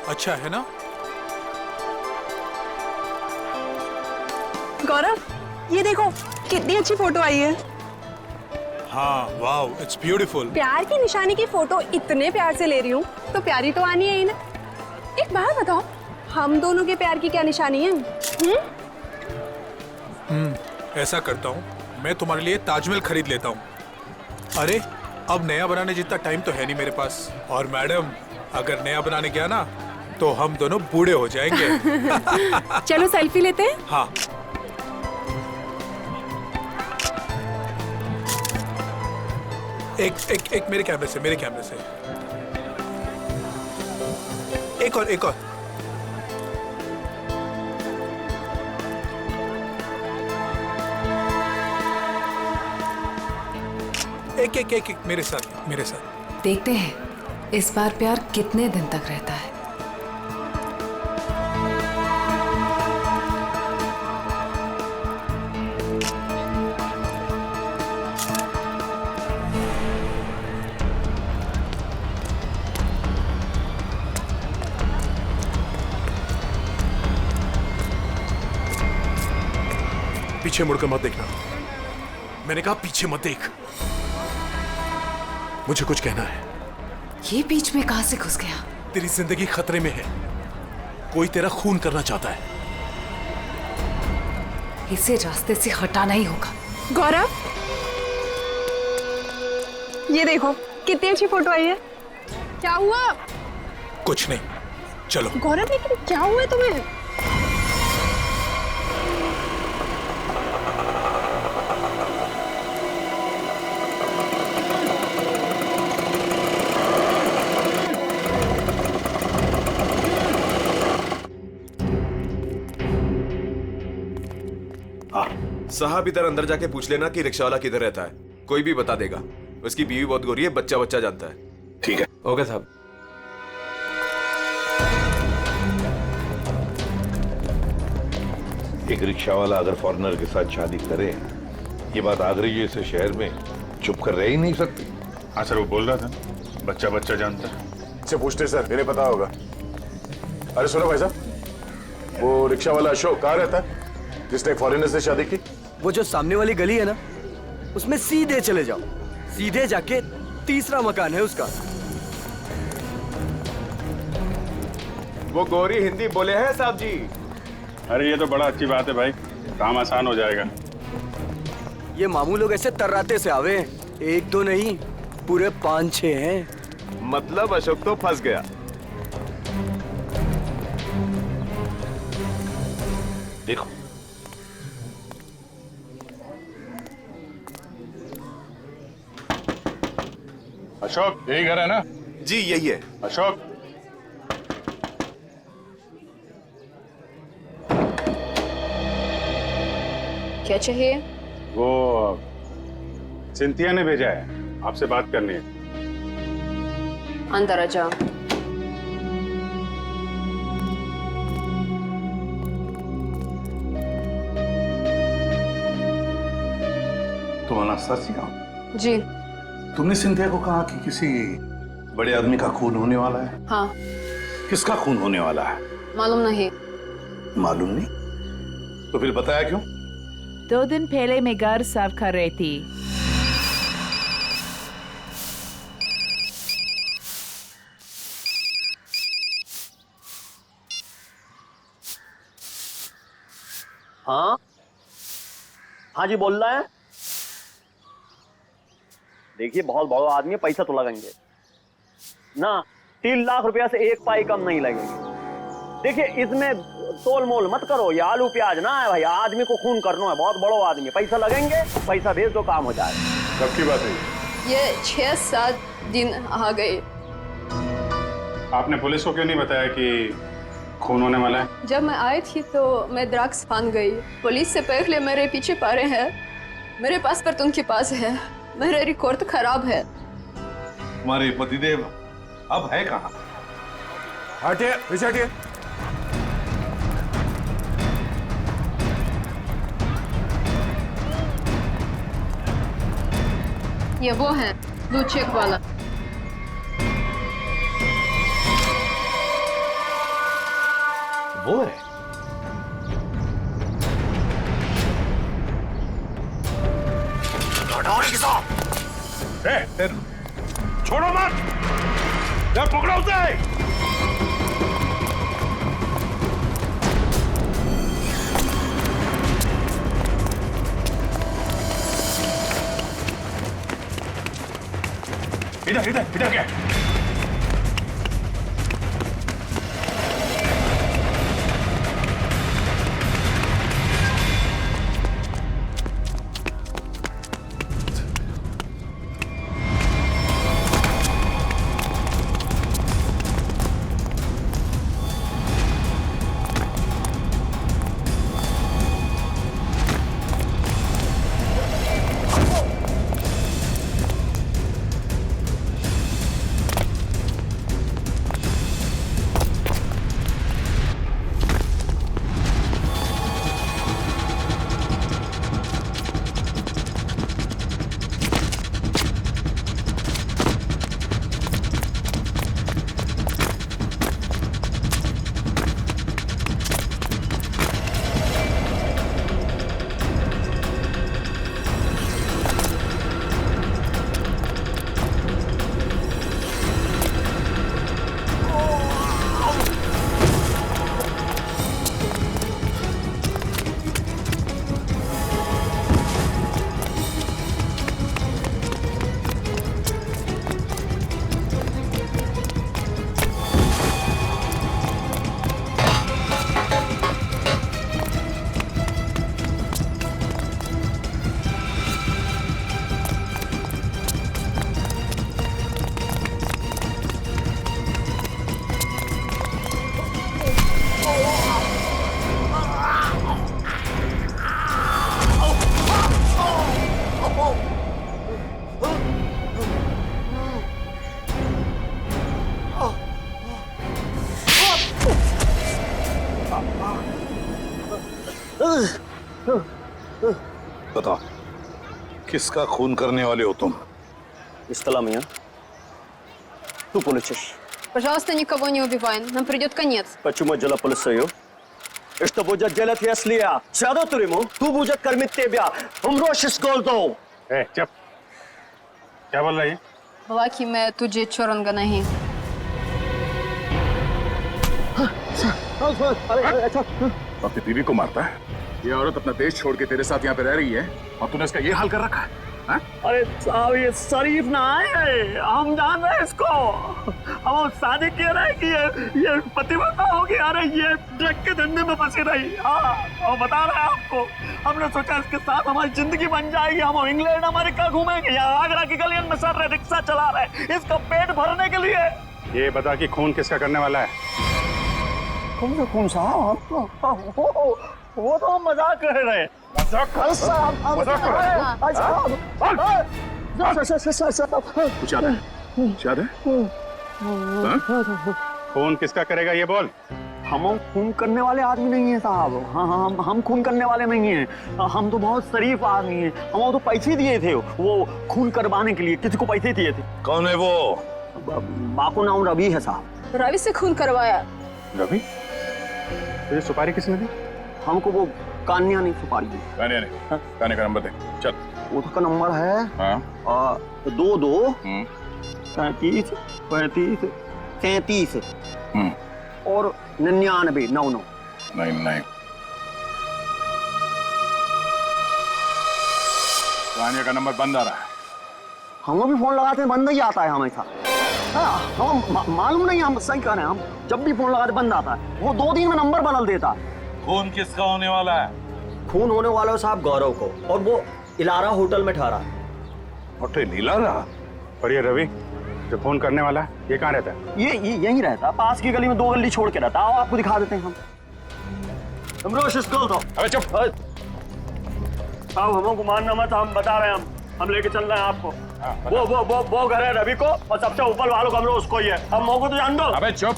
अच्छा है ना? गौरव, ये देखो कितनी अच्छी फोटो आई है। हाँ, वाओ, इट्स ब्यूटीफुल। प्यार की निशानी की फोटो इतने प्यार से ले रही हूँ तो प्यारी तो आनी है ही ना। एक बात बताओ, हम दोनों के प्यार की क्या निशानी है? ऐसा करता हूँ, मैं तुम्हारे लिए ताजमहल खरीद लेता हूँ। अरे, अब नया बनाने जितना टाइम तो है नहीं मेरे पास। और मैडम, अगर नया बनाने गया ना तो हम दोनों बूढ़े हो जाएंगे। चलो सेल्फी लेते हैं। हाँ। एक मेरे कैमरे से, एक और एक मेरे साथ। देखते हैं इस बार प्यार कितने दिन तक रहता है। पीछे मुड़कर मत देखना। मैंने कहा पीछे मत देख। मुझे कुछ कहना है। ये बीच में कहां से घुस गया? तेरी जिंदगी खतरे में है। कोई तेरा खून करना चाहता है। इसे रास्ते से हटाना ही होगा। गौरव, ये देखो कितनी अच्छी फोटो आई है। क्या हुआ? कुछ नहीं, चलो। गौरव, लेकिन क्या हुआ है तुम्हें? साहब, इधर अंदर जाके पूछ लेना कि रिक्शा वाला किधर रहता है। कोई भी बता देगा। उसकी बीवी बहुत गोरी है, बच्चा जानता है। ठीक है। ओके साहब। एक रिक्शा वाला अगर फॉरेनर के साथ शादी करे, ये बात आगरे जैसे शहर में चुप कर रह ही नहीं सकती। हाँ सर, वो बोल रहा था बच्चा जानता है। इससे पूछते सर, इन्हें पता होगा। अरे सुनो भाई साहब, वो रिक्शा वाला अशोक कहाँ रहता है जिसने फॉरेनर से शादी की? वो जो सामने वाली गली है ना, उसमें सीधे चले जाओ। सीधे जाके तीसरा मकान है उसका। वो गोरी हिंदी बोले हैं साहब जी। अरे ये तो बड़ा अच्छी बात है भाई, काम आसान हो जाएगा। ये मामू लोग ऐसे तर्राते से आवे हैं। एक दो नहीं, पूरे 5-6 हैं। मतलब अशोक तो फंस गया। देखो, अशोक, यही घर है ना? जी यही है। अशोक, क्या चाहिए? वो सिंथिया ने भेजा है, आपसे बात करनी है। अंदर आ जाओ। तुम अनास्तासिया हो? जी। तुमने सिंथिया को कहा कि किसी बड़े आदमी का खून होने वाला है? हाँ। किसका खून होने वाला है? मालूम नहीं। मालूम नहीं? तो फिर बताया क्यों? 2 दिन पहले मैं घर साफ कर रही थी। हाँ हाँ जी, बोल रहा है। देखिए, बहुत बड़ा आदमी है, पैसा तो लगेंगे ना। 3 लाख रुपया से एक पाई कम नहीं लगेंगे। देखिए, इसमें तोल मोल मत करो। ये आलू प्याज ना है भाई, आदमी को खून करना है। बहुत बड़ा आदमी है, पैसा लगेंगे, पैसा भेज दो, काम हो जाएगा। कब की बात है ये 6-7 दिन आ गए। आपने पुलिस को क्यों नहीं बताया कि खून होने वाला है? जब मैं आई थी तो मैं ड्रग्स फान गई। पुलिस से पहले मेरे पीछे पड़े हैं। मेरे पासपोर्ट उनके पास है। मेरा रिकॉर्ड खराब है। तुम्हारे पतिदेव अब है कहाँ? हटिए, पीछे हटिए। ये वो है ब्लू चेक वाला। वो है। छोड़ो मत, पकड़ो उसे। इधर इधर इधर क्या? बताओ, किसका खून करने वाले हो तुम? Истала меня. Ту полицейский. Пожалуйста, никого не убивай, нам придет конец. Почему дело полицею? И что будет делать, если я сяду в тюрьму? Ту будет кормить тебя. Умрешь с голоду. चुप। क्या बोल रही है? बोला कि मैं तुझे छोड़ूंगा नहीं। अपनी बीवी को मारता है? ये औरत अपना देश छोड़ के तेरे साथ यहाँ पे रह रही है और तूने इसका ये हाल कर रखा है? अरे साहब, ये शरीफ ना है, हम जान रहे हैं इसको। हम शादी किए रहे कि ये पतिव्रता होगी। अरे ये ड्रग के धंधे में फंसी रही। हाँ, और बता रहे हैं आपको, हमने सोचा इसके साथ हमारी जिंदगी बन जाएगी। हम इंग्लैंड अमेरिका घूमेंगे, यहाँ आगरा की गलियों में सर रहे, रिक्शा चला रहे, इसका पेट भरने के लिए। ये बता कि खून किसका करने वाला है? कौन साहब? वो तो हम मजाक कर रहे हैं। मजाक कर कुछ याद है? याद है? खून किसका करेगा ये बोल। हम खून करने वाले आदमी नहीं है साहब। हाँ, हम खून करने वाले नहीं हैं। हम तो बहुत शरीफ आदमी हैं। हम तो पैसे दिए थे वो खून करवाने के लिए। किसी को पैसे दिए थे। कौन है वो? माँ को नाम रवि है साहब। रवि से खून करवाया। रवि? ये सुपारी किसने दी? हमको वो कान्या नहीं सुपारी दी। कान्या का नंबर दे। चल। उसका नंबर है 22 35 35 33 और 99 99 99। कान्या का नंबर बंद आ रहा है। हम भी फोन लगाते हैं, बंद ही आता है हमेशा। हाँ, हम मालूम नहीं, हम सही कह रहे हैं। हम जब भी फोन लगाते बंद आता है। वो 2 दिन में नंबर बदल देता है। खून किसका होने वाला है? खून होने वाला है साहब गौरव को, और वो इलारा होटल में ठहरा है। होटल इलारा? और ये रवि जो खून करने वाला है, ये कहाँ रहता है? ये यहीं रहता, पास की गली में 2 गली छोड़ के रहता। आओ आपको दिखा देते हैं हम। अबे चुप। साहब हमको मानना मत, हम बता रहे हैं। हम लेके चल रहे हैं आपको। वो घर है रवि को, और सबसे ऊपर वालों का उसको ही है। हम मौको तो जान दो। अबे चुप,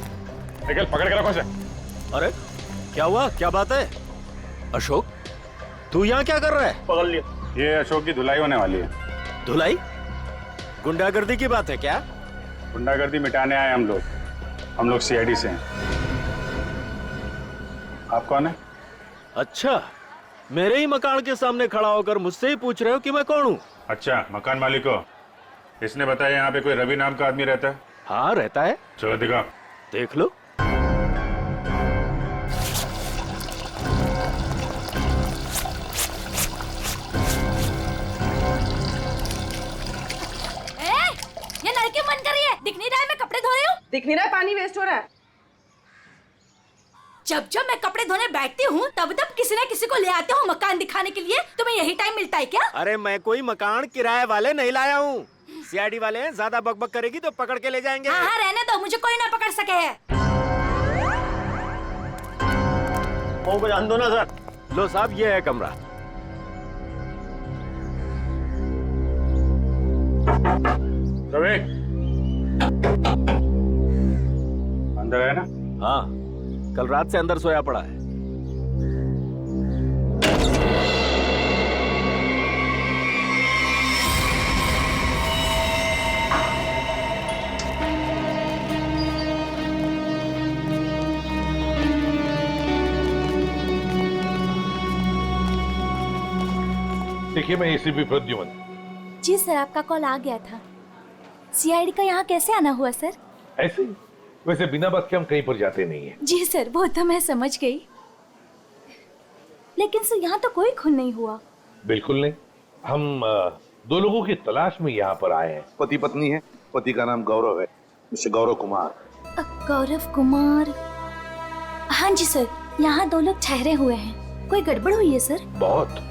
निकल, पकड़ के रखो इसे। अरे क्या हुआ, क्या बात है? अशोक, तू यहाँ क्या कर रहा है? पकड़ लिया। ये अशोक की धुलाई होने वाली है। धुलाई? गुंडागर्दी की बात है क्या? गुंडागर्दी मिटाने आए हम लोग। हम लोग CID से हैं। आप कौन है? अच्छा, मेरे ही मकान के सामने खड़ा होकर मुझसे ही पूछ रहे हो कि मैं कौन हूँ? अच्छा, मकान मालिक हो। इसने बताया यहाँ पे कोई रवि नाम का आदमी रहता है? हाँ, रहता है। चलो दिखाओ। देख लो। ये लड़की मन कर रही है, दिख नहीं रहा है मैं कपड़े धो रही हूँ। दिख नहीं रहा है, पानी वेस्ट हो रहा है। जब जब मैं कपड़े धोने बैठती हूँ तब तब किसी न किसी को ले आते हो मकान दिखाने के लिए। तुम्हें यही टाइम मिलता है क्या? अरे मैं कोई मकान किराए वाले नहीं लाया हूँ। सीआईडी वाले हैं, ज्यादा बकबक करेगी तो पकड़ के ले जाएंगे। हाँ हाँ रहने दो, मुझे कोई ना पकड़ सके है। को जान दो ना सर। लो साहब, ये है कमरा। रवि, अंदर है ना? हाँ, कल रात से अंदर सोया पड़ा है। देखिए, मैं एसीपी प्रद्युमन। जी सर, आपका कॉल आ गया था। सीआईडी का यहाँ कैसे आना हुआ सर? ऐसे ही। वैसे बिना बात के हम कहीं पर जाते नहीं है। जी सर, वो तो मैं समझ गई, लेकिन सर यहाँ तो कोई खून नहीं हुआ। बिल्कुल नहीं। हम दो लोगों की तलाश में यहाँ पर आए हैं। पति पत्नी है। पति का नाम गौरव है, मिस्टर गौरव कुमार। गौरव कुमार? हाँ जी सर, यहाँ दो लोग ठहरे हुए हैं। कोई गड़बड़ हुई है सर? बहुत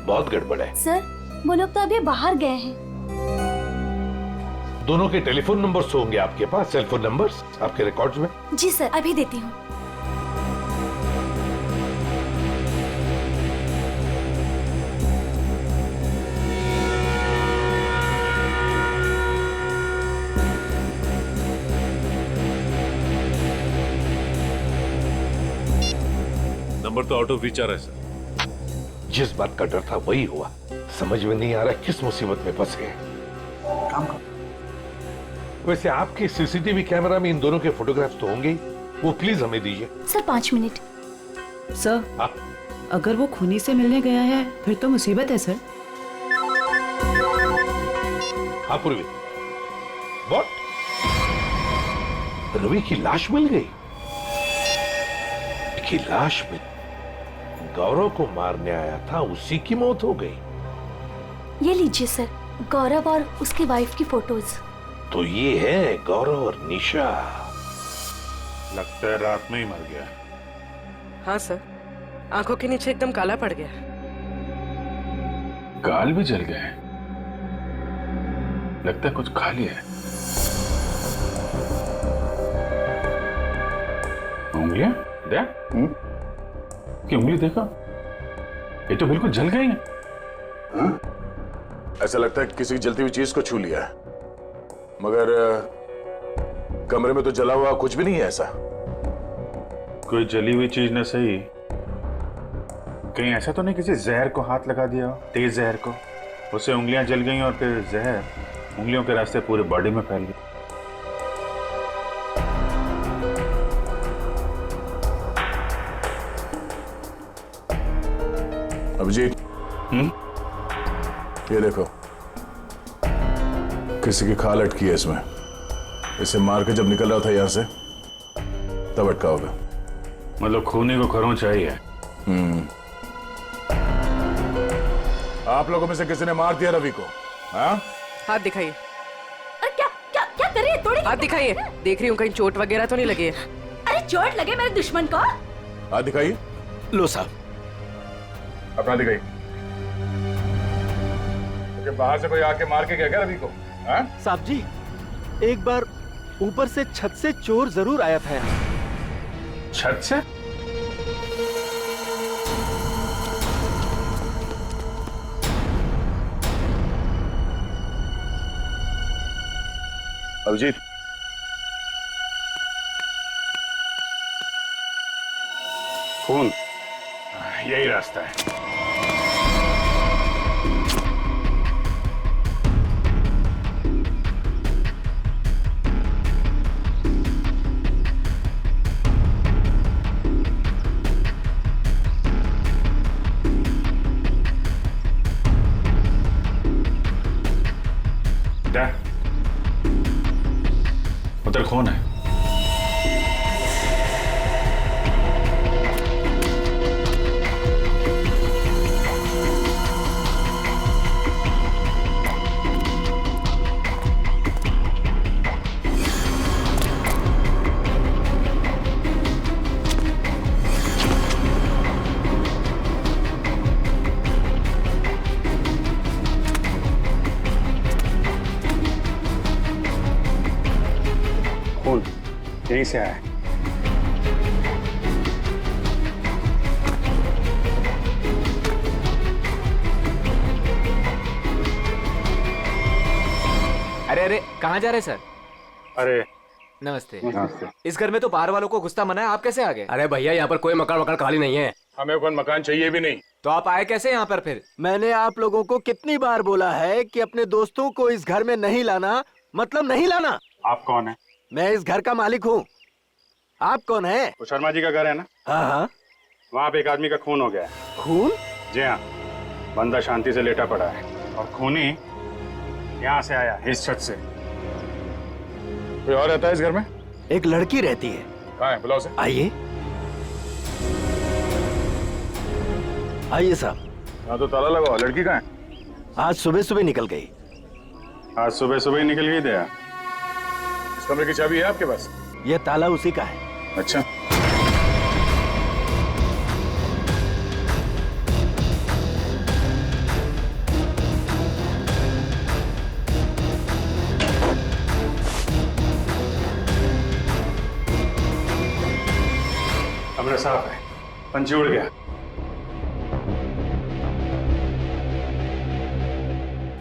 बहुत गड़बड़ है सर, वो लोग तो अभी बाहर गए हैं। दोनों के टेलीफोन नंबर्स होंगे आपके पास, सेल फोन नंबर्स आपके रिकॉर्ड्स में? जी सर, अभी देती हूँ। नंबर तो आउट ऑफ रीच आ रहा है सर। जिस बात का डर था वही हुआ। समझ में नहीं आ रहा किस मुसीबत में फंसे हैं। वैसे आपके सीसीटीवी कैमरा में इन दोनों के फोटोग्राफ्स तो होंगे ही, वो प्लीज हमें दीजिए। Sir 5 minute. सर, हाँ? अगर वो खूनी से मिलने गया है फिर तो मुसीबत है सर। हाँ पूर्वी, व्हाट? रवि की लाश मिल गई? की लाश में गौरव को मारने आया था, उसी की मौत हो गई। ये लीजिए सर, गौरव और उसकी वाइफ की फोटोज। तो ये है गौरव और निशा। लगता है रात में ही मर गया। हाँ सर, आंखों के नीचे एकदम काला पड़ गया। गाल भी जल गए। लगता है कुछ खा लिया है। उंगलियां देख, कि उंगली देखो, ये तो बिल्कुल जल गई है। ऐसा लगता है कि किसी जलती हुई चीज को छू लिया है, मगर कमरे में तो जला हुआ कुछ भी नहीं है। ऐसा कोई जली हुई चीज न सही, कहीं ऐसा तो नहीं किसी जहर को हाथ लगा दिया हो, तेज जहर को, उससे उंगलियां जल गई और फिर जहर उंगलियों के रास्ते पूरे बॉडी में फैल गया। अभिजीत, ये देखो, किसी की खाल अटकी है इसमें। इसे मार के जब निकल रहा था यहां से तब अटका होगा। मतलब खूनी को खरोंच चाहिए। आप लोगों में से किसी ने मार दिया रवि को? हाँ? हाथ दिखाइए। अरे क्या क्या क्या कर रही है? थोड़ी हाथ दिखाइए, देख रही हूँ कहीं चोट वगैरह तो नहीं लगी है। अरे चोट लगे मेरे दुश्मन को? हाथ दिखाइए। लो साहब, अपना दिखाइए। तो बाहर से कोई आके मार के गया क्या रवि को? हाँ? साहब जी, एक बार ऊपर से छत से चोर जरूर आया था यहाँ। छत से? अभिजीत, खून, यही रास्ता है। क्या उधर कौन है? यहीं से आया। अरे अरे कहाँ जा रहे सर? अरे नमस्ते। नमस्ते। इस घर में तो बाहर वालों को घुसता मना है, आप कैसे आ गए? अरे भैया यहाँ पर कोई मकान खाली नहीं है। हमें कोई मकान चाहिए भी नहीं। तो आप आए कैसे यहाँ पर फिर? मैंने आप लोगों को कितनी बार बोला है कि अपने दोस्तों को इस घर में नहीं लाना, मतलब नहीं लाना। आप कौन है? मैं इस घर का मालिक हूँ। आप कौन है? वो शर्मा जी का घर है ना? हाँ हाँ। वहाँ पे एक आदमी का खून हो गया है। खून? जी हाँ, बंदा शांति से लेटा पड़ा है और खूनी यहाँ से आया, इस छत से। कोई और रहता है इस घर में? एक लड़की रहती है। कहाँ है? बुलाओ उसे। आइए आइए साहब। हाँ तो ताला लगाओ। लड़की कहाँ है? आज सुबह सुबह निकल गई। आज सुबह सुबह ही निकल गई दया। इस कमरे की चाबी है आपके पास? ये ताला उसी का है। अच्छा। कमरा साफ है, पंछी उड़ गया।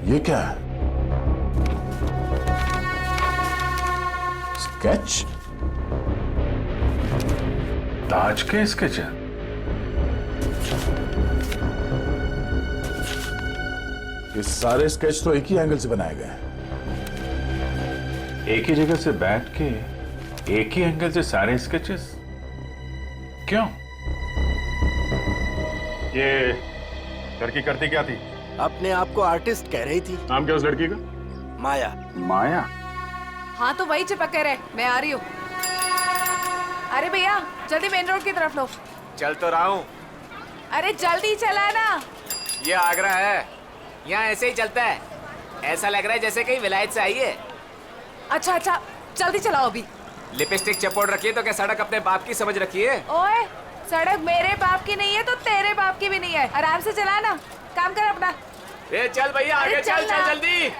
ये क्या है? स्केच? ताज के स्केच है। ये सारे स्केच तो एक ही एंगल से बनाए गए हैं। एक ही जगह से बैठ के एक ही एंगल से सारे स्केचेस क्यों? ये लड़की करती क्या थी? अपने आप को आर्टिस्ट कह रही थी। नाम क्या उस लड़की का? माया। माया? हाँ तो वही चिपके रहे, मैं आ रही हूँ। अरे भैया जल्दी मेन रोड की तरफ लो। चल तो रहा हूँ। अरे जल्दी चला ना। ये आगरा है, यहाँ ऐसे ही चलता है। ऐसा लग रहा है जैसे कहीं विलायत से आई है। अच्छा अच्छा जल्दी चलाओ अभी। लिपस्टिक चपोड़ रखी है तो क्या सड़क अपने बाप की समझ रखी है? ओए सड़क मेरे बाप की नहीं है तो तेरे बाप की भी नहीं है। आराम से चला ना, काम कर अपना। ए चल भैया आगे चल चल जल्दी।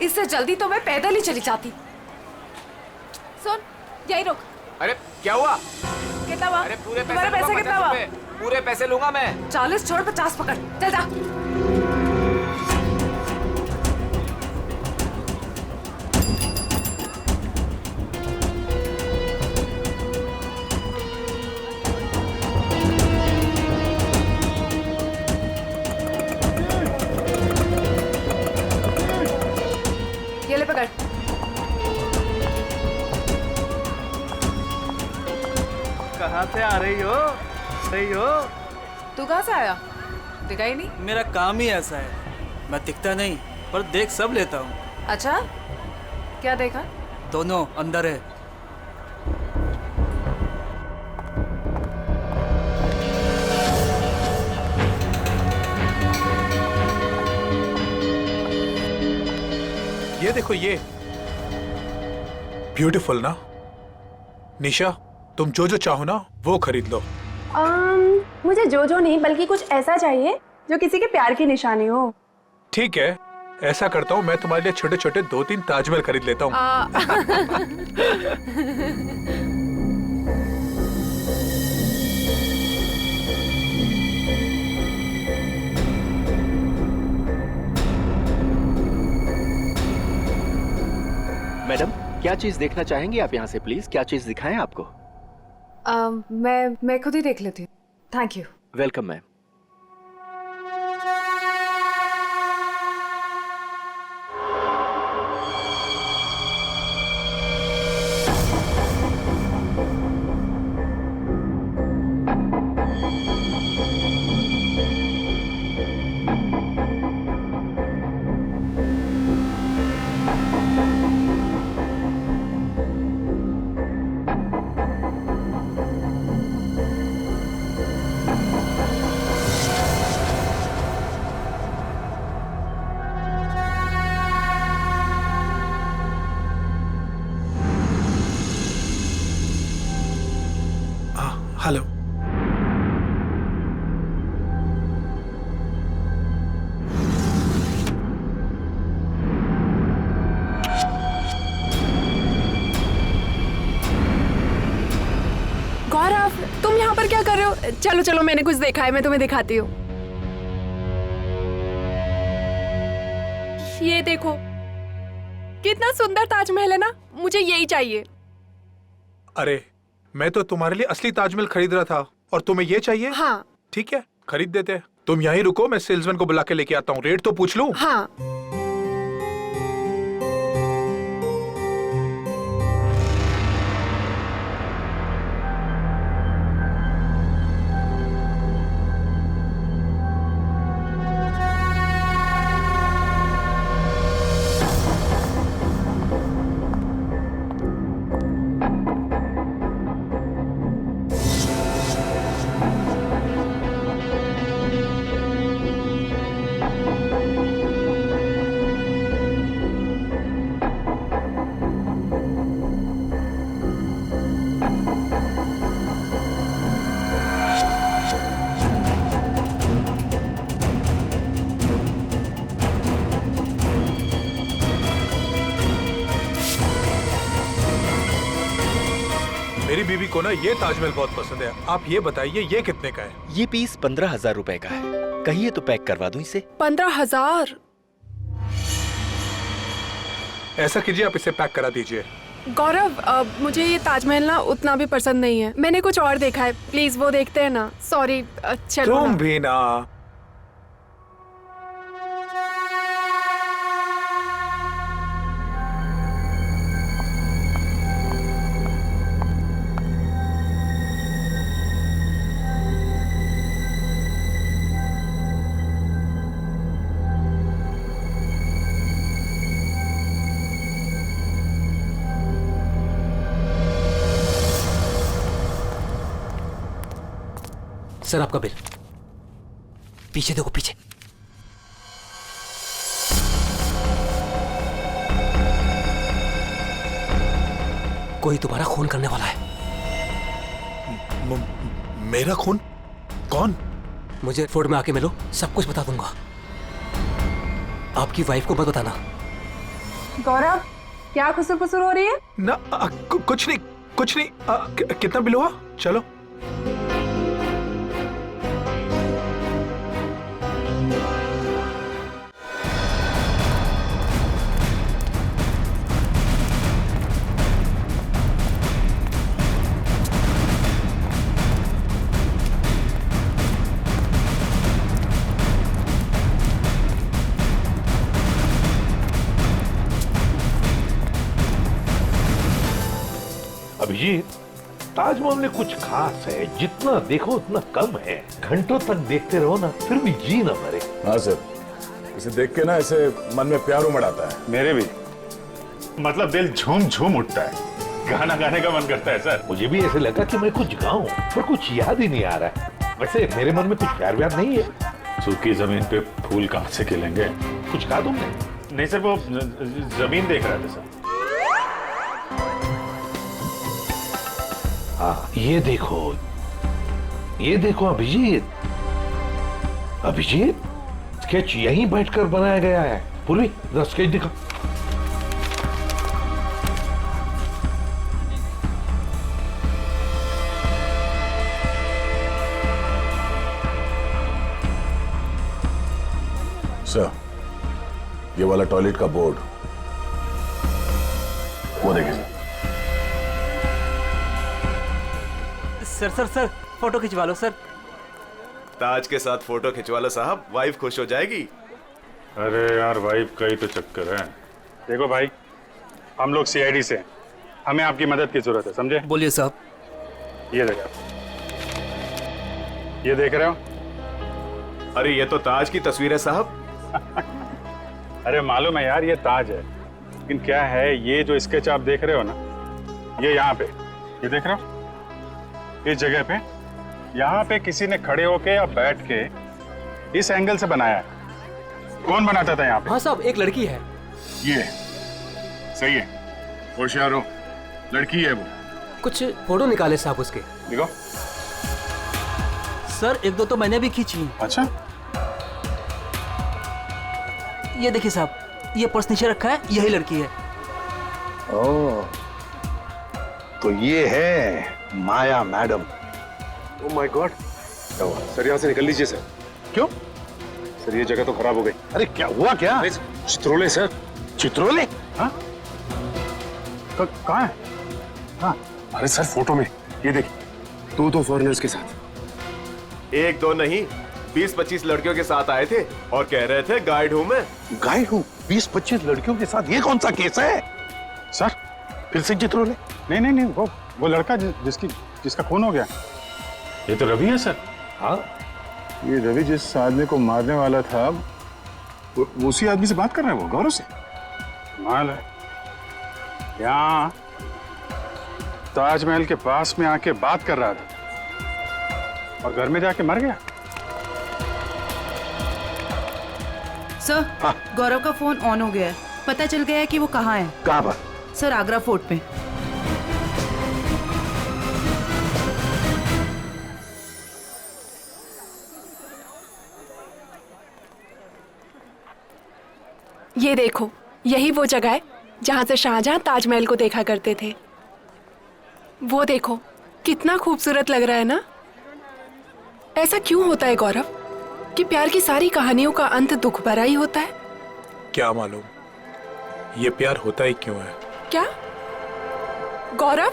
इससे जल्दी तो मैं पैदल ही चली जाती। सुन यही रुक। अरे क्या हुआ? कितना हुआ? अरे पूरे तुम्हारे पैसे लूंगा, कितना हुआ? 50 रुपए। पूरे पैसे लूंगा मैं। 40 छोड़ 50 पकड़, चल जा। ये ले पकड़। कहाँ से आ रही हो? तू कहाँ से आया? दिखा ही नहीं। मेरा काम ही ऐसा है, मैं दिखता नहीं पर देख सब लेता हूँ। अच्छा क्या देखा? दोनों अंदर है। ये देखो ये ब्यूटीफुल ना। निशा तुम जो जो चाहो ना वो खरीद लो। मुझे जो जो नहीं बल्कि कुछ ऐसा चाहिए जो किसी के प्यार की निशानी हो। ठीक है, ऐसा करता हूँ, मैं तुम्हारे लिए छोटे छोटे 2-3 ताजमहल खरीद लेता हूँ। मैडम क्या चीज देखना चाहेंगी आप यहाँ से? प्लीज क्या चीज दिखाएं आपको? मैं खुद ही देख लेती हूँ। Thank you. Welcome ma'am. चलो चलो, मैंने कुछ देखा है, मैं तुम्हें दिखाती हूँ। ये देखो, कितना सुंदर ताजमहल है ना, मुझे यही चाहिए। अरे मैं तो तुम्हारे लिए असली ताजमहल खरीद रहा था और तुम्हें ये चाहिए? हाँ। ठीक है, खरीद देते हैं। तुम यहीं रुको, मैं सेल्समैन को बुला के लेके आता हूँ। रेट तो पूछ लूं? हाँ। मेरी बीवी को ना ये ताजमहल बहुत पसंद है। आप ये बताइए ये कितने का है? ये पीस 15,000 रुपए का है। कहिए तो पैक करवा दूं इसे। 15,000? ऐसा कीजिए, आप इसे पैक करा दीजिए। गौरव, मुझे ये ताजमहल ना उतना भी पसंद नहीं है। मैंने कुछ और देखा है, प्लीज वो देखते हैं ना। सॉरी, चलो तुम ना। भी ना। सर आपका बिल। पीछे देखो, पीछे। कोई तुम्हारा खून करने वाला है। मेरा खून? कौन? मुझे फोर्ट में आके मिलो, सब कुछ बता दूंगा। आपकी वाइफ को मत बताना। गौरव, क्या खुसर फुसर हो रही है? ना कुछ नहीं, कुछ नहीं। कितना बिल हुआ? चलो। अभिजीत, ताजमहल में कुछ खास है, जितना देखो उतना कम है। घंटों तक देखते रहो ना, फिर भी जी ना भरे। हाँ सर, इसे देख के ना ऐसे मन में प्यार उमड़ आता है। मेरे भी, मतलब दिल झूम झूम उठता है। गाना गाने का मन करता है सर। मुझे भी ऐसे लगा कि मैं कुछ गाऊं, पर कुछ याद ही नहीं आ रहा है। वैसे मेरे मन में कुछ प्यार व्यार नहीं है। सूखी जमीन पे फूल कहाँ से खिलेंगे? कुछ कहा तुमने? नहीं सर, वो जमीन देख रहे थे सर। हाँ, ये देखो अभिजीत। अभिजीत, स्केच यहीं बैठकर बनाया गया है। पूर्वी, जरा स्केच दिखा। सर, ये वाला टॉयलेट का बोर्ड, वो देखिए सर। सर फोटो खिंचवा लो सर। ताज के साथ फोटो खिंचवा लो साहब, वाइफ खुश हो जाएगी। अरे यार, वाइफ का ही तो चक्कर है। देखो भाई, हम लोग सीआईडी से हैं, हमें आपकी मदद की जरूरत है, समझे? बोलिए साहब। ये देखो, ये देख रहे हो? अरे ये तो ताज की तस्वीर है साहब। अरे मालूम है यार, ये ताज है, लेकिन क्या है, ये जो स्केच आप देख रहे हो ना, ये यहाँ पे, ये देख रहे हो, इस जगह पे, यहाँ पे किसी ने खड़े होके या बैठ के इस एंगल से बनाया है। कौन बनाता था यहाँ पे? हाँ साहब, एक लड़की है। ये सही है, होशियार हो, लड़की है वो। कुछ फोटो निकाले साहब उसके। देखो सर, एक दो तो मैंने भी खींची। अच्छा, ये देखिए साहब, ये पर्स नीचे रखा है, यही लड़की है। ओह, तो ये है Maya madam. Oh my god, sir यहाँ से निकल लीजिए सर। क्यों? सर ये जगह तो खराब हो गई। अरे क्या हुआ क्या? चित्रोले सर। चित्रोले? हाँ? कहाँ है? हाँ? अरे सर फोटो में ये देखिए, दो फॉरेनर्स के साथ। एक दो नहीं, 20-25 लड़कियों के साथ आए थे और कह रहे थे गाइड हूं मैं। गाइड हूँ? 20-25 लड़कियों के साथ? ये कौन सा केस है? सर फिर से चित्रोले? नहीं, वो लड़का जिसका खून हो गया। ये तो रवि है सर। हाँ, ये रवि जिस आदमी को मारने वाला था, वो उसी आदमी से बात कर रहा है, वो गौरव से। माल है यहाँ ताजमहल के पास में आके बात कर रहा था और घर में जाके मर गया। सर, गौरव का फोन ऑन हो गया है। पता चल गया है कि वो कहाँ है। कहाँ पर? सर, आगरा फोर्ट पे। ये देखो, यही वो जगह है जहाँ से शाहजहां ताजमहल को देखा करते थे। वो देखो, कितना खूबसूरत लग रहा है ना? ऐसा क्यों होता है गौरव कि प्यार की सारी कहानियों का अंत दुख भरा ही होता है? क्या मालूम ये प्यार होता ही क्यों है। क्या? गौरव?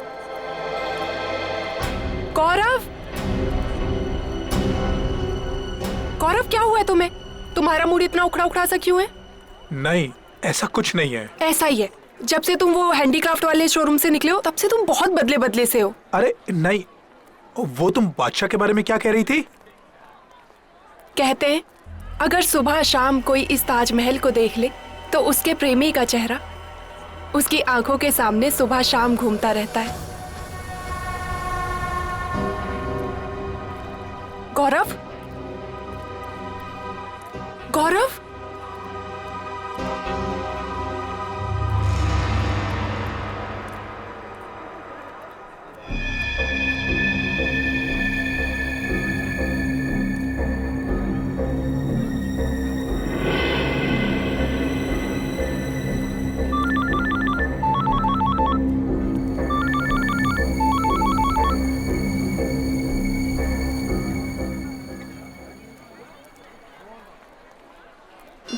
गौरव? गौरव, क्या हुआ है तुम्हें? तुम्हारा मूड इतना उखड़ा उखड़ा सा क्यों है? नहीं, ऐसा कुछ नहीं है। ऐसा ही है। जब से तुम वो हैंडीक्राफ्ट वाले शोरूम से निकले हो, तब से तुम बहुत बदले बदले से हो। अरे नहीं, वो तुम बादशाह के बारे में क्या कह रही थी? कहते हैं अगर सुबह शाम कोई इस ताजमहल को देख ले तो उसके प्रेमी का चेहरा उसकी आंखों के सामने सुबह शाम घूमता रहता है। गौरव? गौरव?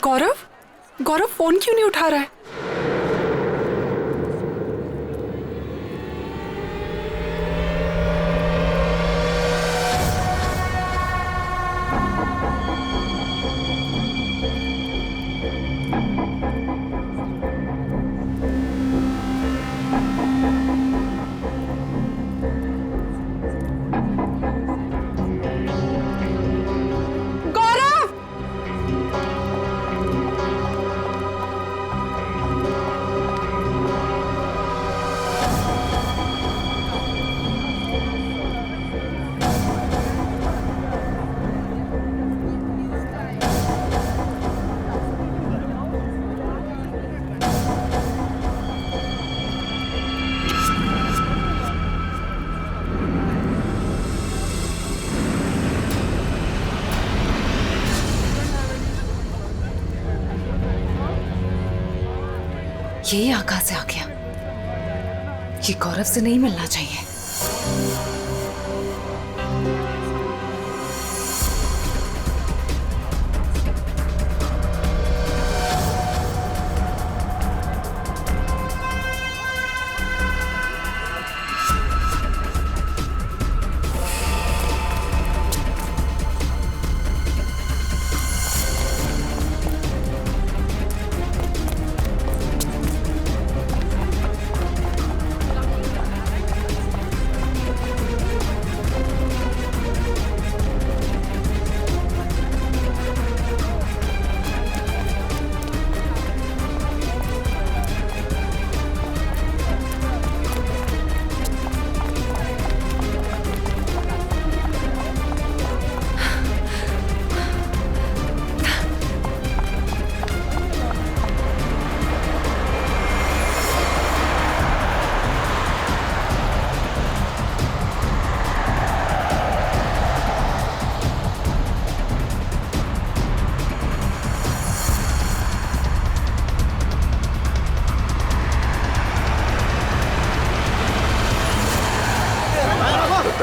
गौरव? गौरव फोन क्यों नहीं उठा रहा है? ये यहाँ कहाँ से आ गया? ये गौरव से नहीं मिलना चाहिए।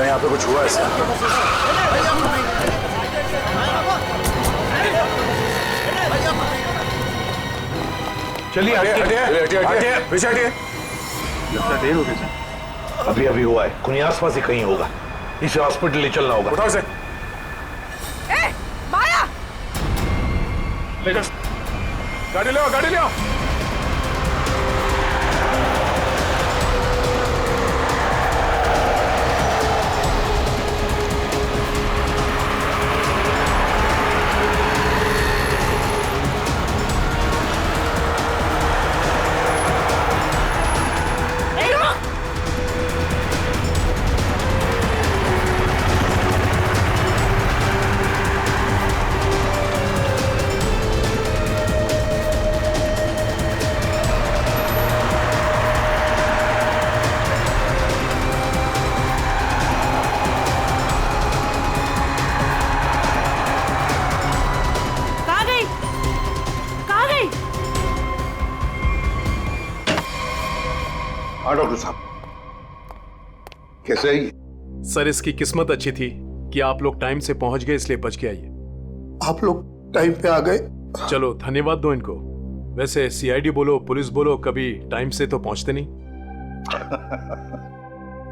यहाँ पे कुछ हुआ है? चलिए हटिए पीछे हटिए। लगता देर हो गई सर। अभी अभी हुआ है, कुछ आसपास ही कहीं होगा, इसे हॉस्पिटल ले चलना होगा। उठाओ इसे। ए, माया! ले जा, गाड़ी ले आओ, गाड़ी ले आओ। हाँ डॉक्टर साहब, कैसे है? सर इसकी किस्मत अच्छी थी कि आप लोग टाइम से पहुंच गए, इसलिए बच के आइए। आप लोग टाइम पे आ गए। चलो धन्यवाद दो इनको। वैसे सीआईडी बोलो पुलिस बोलो, कभी टाइम से तो पहुंचते नहीं।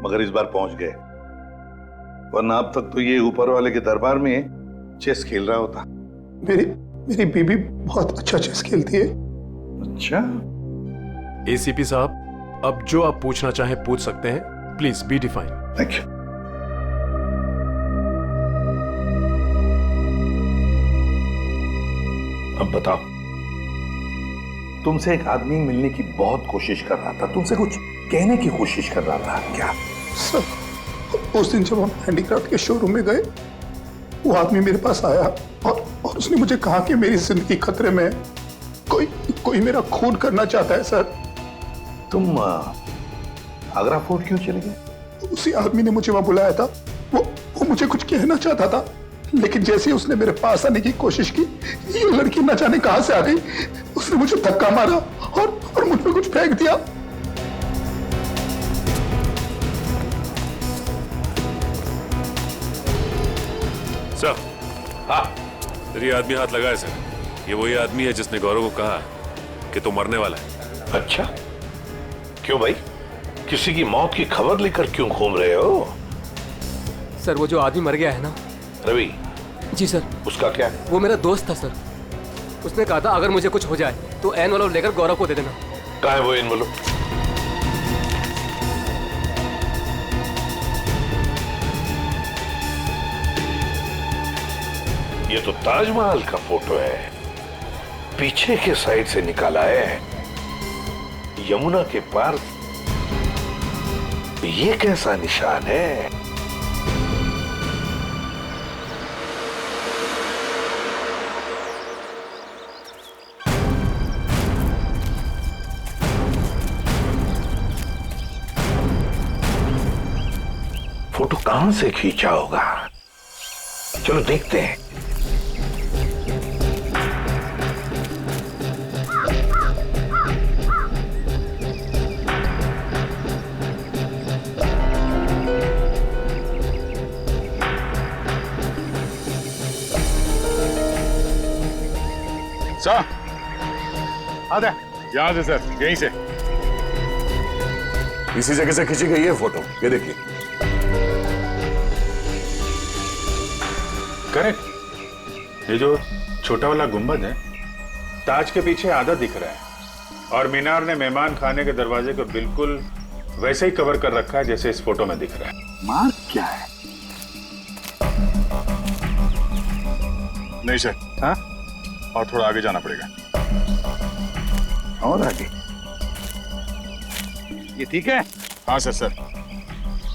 मगर इस बार पहुंच गए, वरना अब तक तो ये ऊपर वाले के दरबार में चेस खेल रहा होता। मेरी बीबी बहुत अच्छा चेस खेलती है। अच्छा। एसीपी साहब, अब जो आप पूछना चाहें पूछ सकते हैं, please be define. Thank you. अब बताओ, तुमसे एक आदमी मिलने की बहुत कोशिश कर रहा था, तुमसे कुछ कहने की कोशिश कर रहा था, क्या? सर, उस दिन जब हम हैंडीक्राफ्ट के शोरूम में गए, वो आदमी मेरे पास आया और उसने मुझे कहा कि मेरी जिंदगी खतरे में है, कोई मेरा खून करना चाहता है। सर, तुम आगरा फोर्ट क्यों चले गए? उसी आदमी ने मुझे वहां बुलाया था। वो मुझे कुछ कहना चाहता था, लेकिन जैसे ही उसने मेरे पास आने की कोशिश की, ये लड़की न जाने कहां से आ गई। उसने मुझे धक्का मारा और मुझ पे कुछ फेंक दिया। सर, हाँ, ये आदमी हाथ लगाए सर। ये वही आदमी है जिसने गौरव को कहा कि तू मरने वाला है। अच्छा, क्यों भाई? किसी की मौत की खबर लेकर क्यों घूम रहे हो? सर, वो जो आदमी मर गया है ना, रवि। जी सर। उसका क्या? वो मेरा दोस्त था सर। उसने कहा था अगर मुझे कुछ हो जाए तो एनवलप लेकर गौरव को दे देना। कहाँ है वो एनवलप? ये तो ताजमहल का फोटो है, पीछे के साइड से निकाला है, यमुना के पार। ये कैसा निशान है? फोटो कहां से खींचा होगा? चलो देखते हैं। सर, आधा यहां से सर, यहीं से। इसी जगह से खींची गई है फोटो, ये देखिए। करेक्ट। ये जो छोटा वाला गुंबद है, ताज के पीछे आधा दिख रहा है, और मीनार ने मेहमान खाने के दरवाजे को बिल्कुल वैसे ही कवर कर रखा है जैसे इस फोटो में दिख रहा है। मार्क क्या है? नहीं सर, हाँ, और थोड़ा आगे जाना पड़ेगा। और आगे? ये ठीक है? हाँ सर,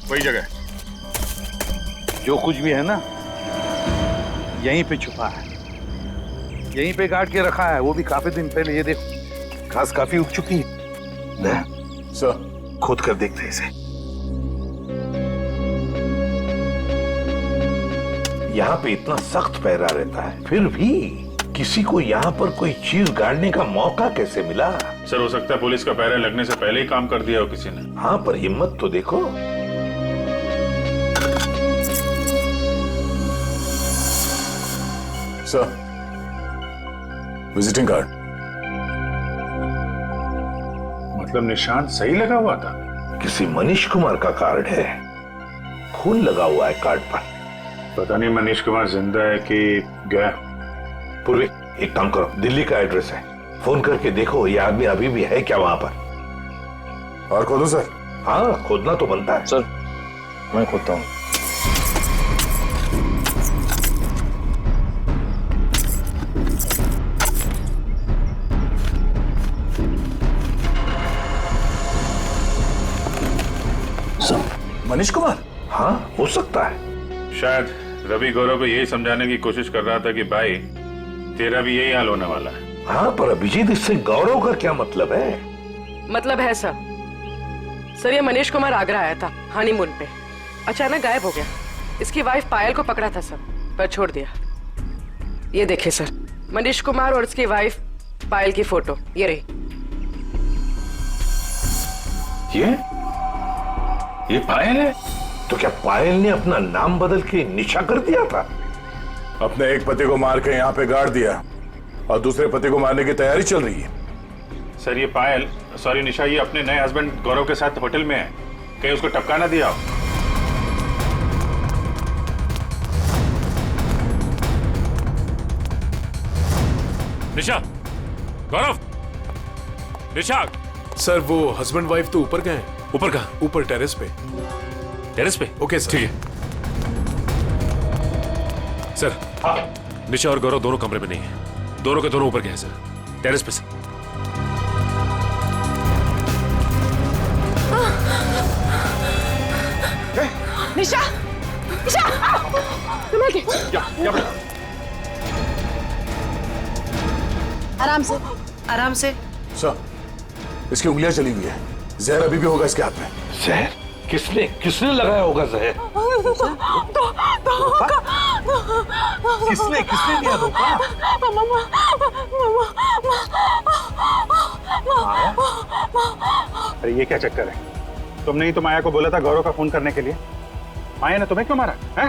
वही जगह है। जो कुछ भी है ना, यहीं पे छुपा है, यहीं पे गाड़ के रखा है, वो भी काफी दिन पहले। ये देखो, घास काफी उग चुकी है। सर, खोद कर देखते हैं इसे। यहाँ पे इतना सख्त पहरा रहता है, फिर भी किसी को यहाँ पर कोई चीज गाड़ने का मौका कैसे मिला? सर, हो सकता है पुलिस का पहरा लगने से पहले ही काम कर दिया हो किसी ने। हाँ, पर हिम्मत तो देखो। Sir, visiting card. मतलब निशान सही लगा हुआ था? किसी मनीष कुमार का कार्ड है, खून लगा हुआ है कार्ड पर। पता नहीं मनीष कुमार जिंदा है कि गया। पूर्वी, एक काम करो, दिल्ली का एड्रेस है, फोन करके देखो ये आदमी अभी भी है क्या वहां पर। और खोदो सर? हाँ, खोदना तो बनता है। सर मैं खोदता हूँ। मनीष कुमार? हाँ, हो सकता है। शायद रवि गौरव को यही समझाने की कोशिश कर रहा था कि भाई तेरा भी यही हाल होने वाला है। हाँ, पर अभिजीत इससे गौरव का क्या मतलब है? मतलब है सर, ये मनीष कुमार आगरा आया था हनीमून पे, अचानक गायब हो गया। इसकी वाइफ पायल को पकड़ा था सर, पर छोड़ दिया। ये देखिए सर, मनीष कुमार और उसकी वाइफ पायल की फोटो ये रही। ये पायल है? तो क्या पायल ने अपना नाम बदल के निशा कर दिया था? अपने एक पति को मार के यहाँ पे गाड़ दिया और दूसरे पति को मारने की तैयारी चल रही है। सर ये पायल, सॉरी निशा, ये अपने नए हस्बैंड गौरव के साथ होटल में है, कहीं उसको टपका ना दिया हो। निशा, गौरव, निशा। सर वो हस्बैंड वाइफ तो ऊपर गए हैं। ऊपर कहाँ? ऊपर टेरेस पे। टेरेस पे? Okay sir. ठीक है सर। निशा और गौरव दोनों कमरे में नहीं है, दोनों के दोनों ऊपर गए हैं सर, टेरेस पे सर। निशा, निशा, संभल के। आराम से, आराम से। सर, इसकी उंगलियां चली हुई है, जहर अभी भी होगा इसके हाथ में। जहर? किसने लगाया होगा जहर? किसने दिया धोखा? अरे ये क्या चक्कर है? तुमने ही तो माया को बोला था गौरव का फोन करने के लिए। माया ने तुम्हें क्यों मारा है?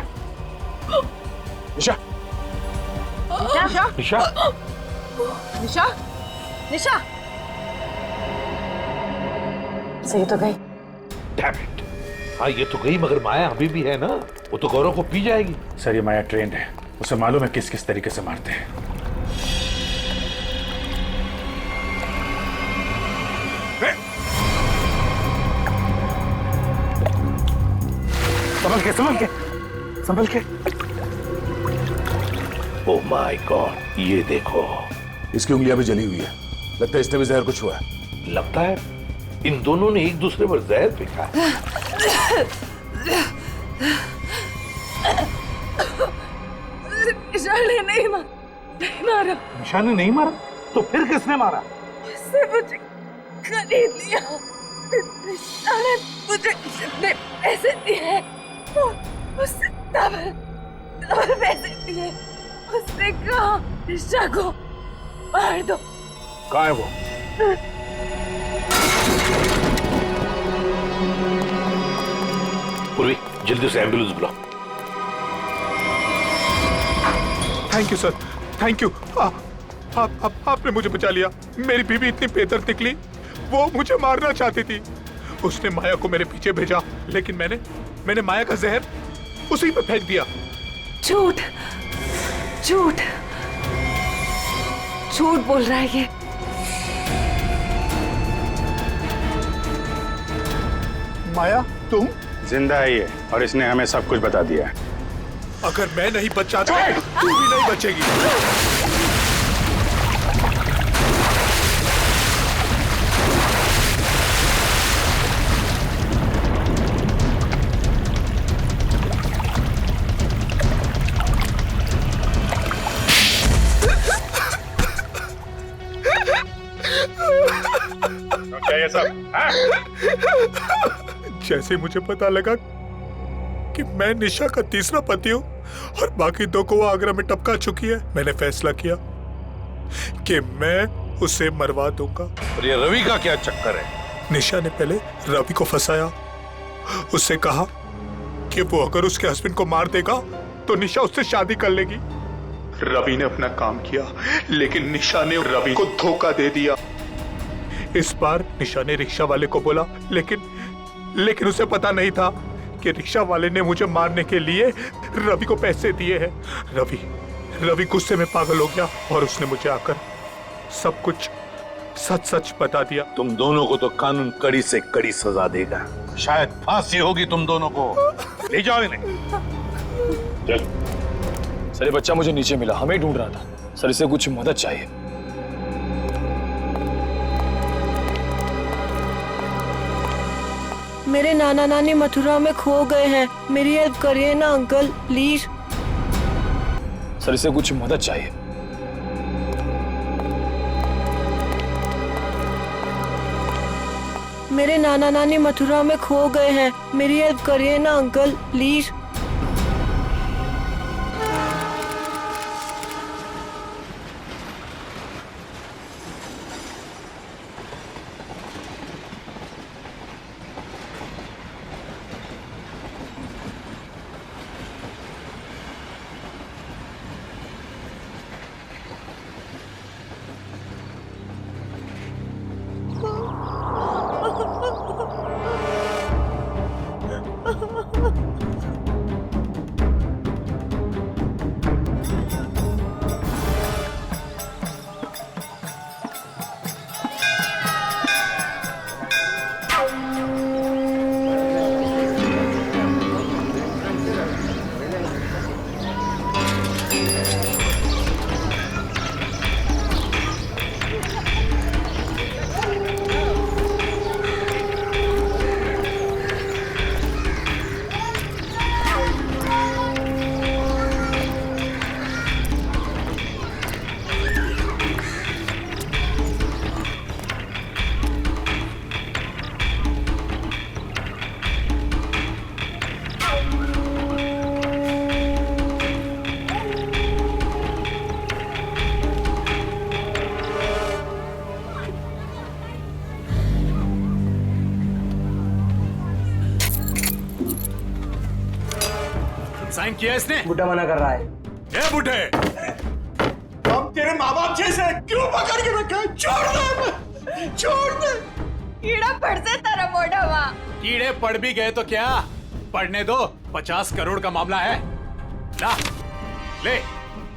निशा, निशा, निशा, निशा, निशा। सही तो गई। Damn it! हाँ ये तो गई, मगर माया अभी भी है ना, वो तो गौरव को पी जाएगी। सर ये माया ट्रेंड है, उसे मालूम है किस किस तरीके से मारते हैं। संभल के। ओह माय गॉड, ये देखो, इसकी उंगलियां भी जली हुई है, लगता है इसने भी जहर कुछ हुआ है। लगता है इन दोनों ने एक दूसरे पर जहर फेंका है। निशा ने नहीं मारा। निशा ने नहीं मारा? तो फिर किसने मारा? उसने मुझे खरीद लिया। निशा ने मुझे जितने पैसे दिए उससे डबल पैसे दिए। उसने कहा निशा को मार दो। कहाँ है वो? पूर्वी, जल्दी से एम्बुलेंस बुलाओ। Thank you sir, thank you. आपने मुझे बचा लिया। मेरी बीवी इतनी बेदर्द निकली, वो मुझे मारना चाहती थी। उसने माया को मेरे पीछे भेजा, लेकिन मैंने माया का जहर उसी पे फेंक दिया। झूठ झूठ झूठ बोल रहा है ये। माया तुम? जिंदा है ये, और इसने हमें सब कुछ बता दिया है। अगर मैं नहीं बच जाता तू भी नहीं बचेगी। क्या ये सब? जैसे मुझे पता लगा कि मैं निशा का तीसरा पति हूँ और बाकी दो को वो आगरा में टपका चुकी है, मैंने फैसला किया कि मैं उसे मरवा दूंगा। और ये रवि का क्या चक्कर है? निशा ने पहले रवि को फंसाया, उससे कहा कि वो अगर उसके हस्बैंड को मार देगा तो निशा उससे शादी कर लेगी। रवि ने अपना काम किया, लेकिन निशा ने रवि को धोखा दे दिया। इस बार निशा ने रिक्शा वाले को बोला, लेकिन उसे पता नहीं था कि रिक्शा वाले ने मुझे मारने के लिए रवि को पैसे दिए हैं। रवि गुस्से में पागल हो गया और उसने मुझे आकर सब कुछ सच बता दिया। तुम दोनों को तो कानून कड़ी से कड़ी सजा देगा, शायद फांसी होगी तुम दोनों को। ले जाओ इन्हें। चल। सर ये बच्चा मुझे नीचे मिला, हमें ढूंढ रहा था सर, इसे कुछ मदद चाहिए। मेरे नाना नानी मथुरा में खो गए हैं, मेरी हेल्प करिए ना अंकल प्लीज। सर इसे कुछ मदद चाहिए। मेरे नाना नानी मथुरा में खो गए हैं, मेरी हेल्प करिए ना अंकल प्लीज। साइन किया इसने? बुड्ढा मना कर रहा है। ए बुड्ढे, हम तेरे माँ बाप जैसे क्यों पकड़ के रखा है? छोड़ दे। कीड़ा पड़ से तेरा मोटा माँ। कीड़े पड़ भी गए तो क्या, पढ़ने दो। 50 करोड़ का मामला है। ला, ले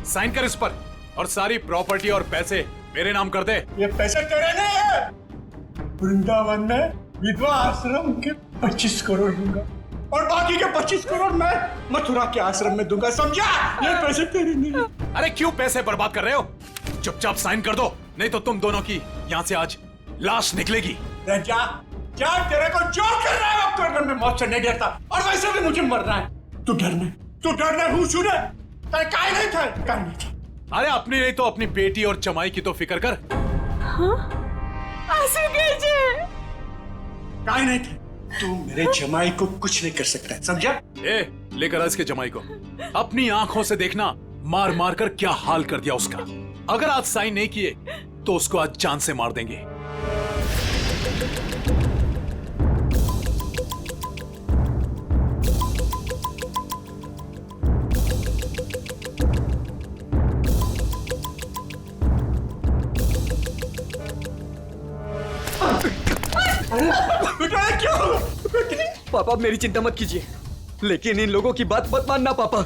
साइन कर इस पर और सारी प्रॉपर्टी और पैसे मेरे नाम कर दे। ये पैसे तेरे नहीं है। वृंदावन में विधवा आश्रम के 25 करोड़ दूंगा और बाकी के 25 करोड़ मैं मथुरा के आश्रम में दूंगा, समझा? ये पैसे तेरे नहीं। अरे क्यों पैसे बर्बाद कर रहे हो? चुपचाप साइन कर दो, नहीं तो तुम दोनों की यहाँ से आज लाश निकलेगी। जा तेरे को जो कर रहा है वो करने में मौत से नहीं डरता, और वैसे भी मुझे मरना है। तू डरना हूँ सुने, काय नहीं था। अरे अपनी नहीं तो अपनी बेटी और जमाई की तो फिक्र कर। काय नहीं था। तू मेरे जमाई को कुछ नहीं कर सकता है, समझा? ए, लेकर आ इसके जमाई को। अपनी आंखों से देखना मार मार कर क्या हाल कर दिया उसका। अगर आज साइन नहीं किए तो उसको आज जान से मार देंगे। पापा मेरी चिंता मत कीजिए, लेकिन इन लोगों की बात मत मानना पापा।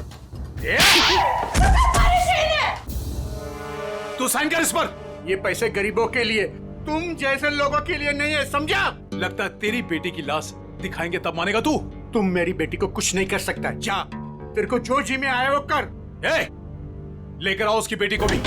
तू साइन कर इस पर। ये पैसे गरीबों के लिए, तुम जैसे लोगों के लिए नहीं है, समझा? लगता है तेरी बेटी की लाश दिखाएंगे तब मानेगा तू। तुम मेरी बेटी को कुछ नहीं कर सकता। जा, तेरे को जो जी में आया वो कर। लेकर आओ उसकी बेटी को भी।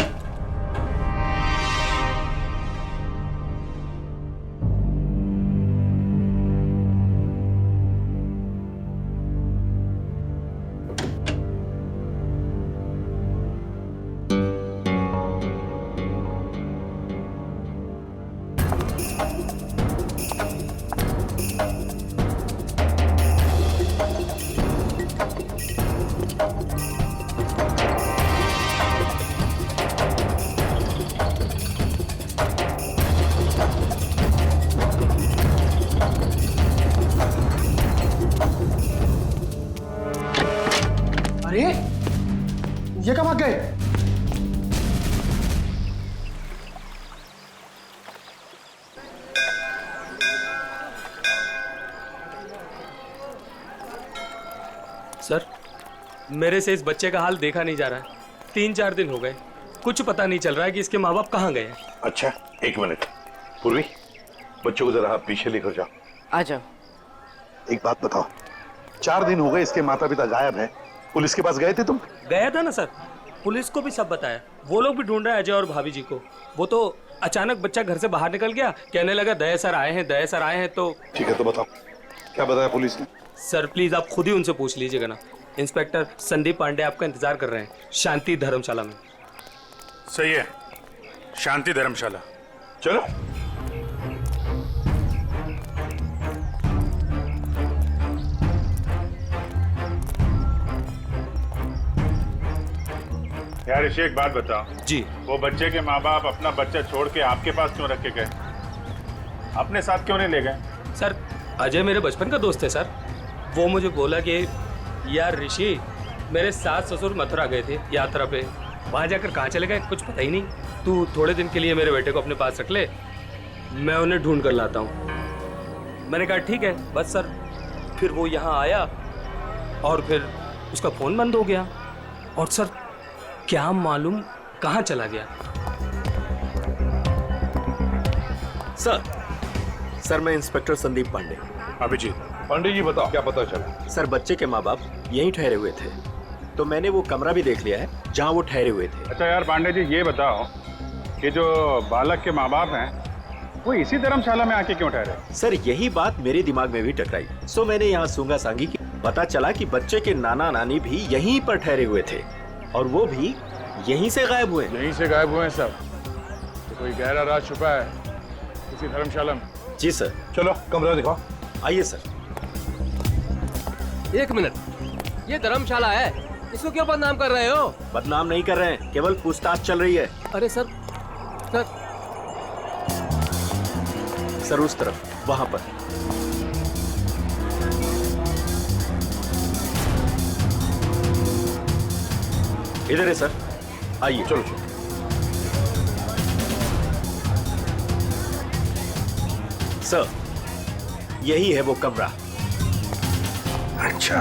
सर, मेरे से इस बच्चे का हाल देखा नहीं जा रहा है। 3-4 दिन हो गए, कुछ पता नहीं चल रहा है कि इसके माँ बाप कहाँ गए हैं। अच्छा, एक मिनट। पूर्वी, बच्चों को जरा आप पीछे लेकर जाओ। आ जाओ। एक बात बताओ, 4 दिन हो गए इसके माता पिता गायब हैं। पुलिस के पास गए थे तुम? गया था ना सर, पुलिस को भी सब बताया। वो लोग भी ढूंढ रहे हैं अजय और भाभी जी को। वो तो अचानक बच्चा घर से बाहर निकल गया, कहने लगा दया सर आए हैं, दया सर आए हैं। तो ठीक है, तो बताओ क्या बताया पुलिस ने? सर प्लीज आप खुद ही उनसे पूछ लीजिएगा ना। इंस्पेक्टर संदीप पांडे आपका इंतजार कर रहे हैं शांति धर्मशाला में। सही है, शांति धर्मशाला। चलो। यार ऋषि, एक बात बताओ जी। वो बच्चे के माँ बाप अपना बच्चा छोड़ के आपके पास क्यों रख के गए? अपने साथ क्यों नहीं ले गए? सर अजय मेरे बचपन का दोस्त है सर। वो मुझे बोला कि यार ऋषि, मेरे सास ससुर मथुरा गए थे यात्रा पे, वहाँ जाकर कहाँ चले गए कुछ पता ही नहीं। तू थोड़े दिन के लिए मेरे बेटे को अपने पास रख ले, मैं उन्हें ढूंढ कर लाता हूँ। मैंने कहा ठीक है बस सर। फिर वो यहाँ आया और फिर उसका फ़ोन बंद हो गया और सर क्या मालूम कहाँ चला गया। सर मैं इंस्पेक्टर संदीप पांडे। अभिजीत। पांडे जी बताओ क्या पता चला? सर बच्चे के माँ बाप यहीं ठहरे हुए थे, तो मैंने वो कमरा भी देख लिया है जहाँ वो ठहरे हुए थे। अच्छा यार पांडे जी, ये बताओ कि जो बालक के माँ बाप हैं वो इसी धर्मशाला में आके क्यों ठहरे? सर यही बात मेरे दिमाग में भी टकराई, सो मैंने यहाँ सूंगा सांगी की। पता चला कि बच्चे के नाना नानी भी यहीं पर ठहरे हुए थे और वो भी यहीं से गायब हुए। यहीं से गायब हुए हैं सब? तो कोई गहरा राज छुपा है इसी धर्मशाला में। जी सर। चलो कमरा दिखाओ। आइए सर। 1 मिनट, ये धर्मशाला है, इसको क्यों बदनाम कर रहे हो? बदनाम नहीं कर रहे हैं, केवल पूछताछ चल रही है। अरे सर सर उस तरफ, वहां पर। इधर है सर, आइए। चलो। सर यही है वो कमरा। अच्छा,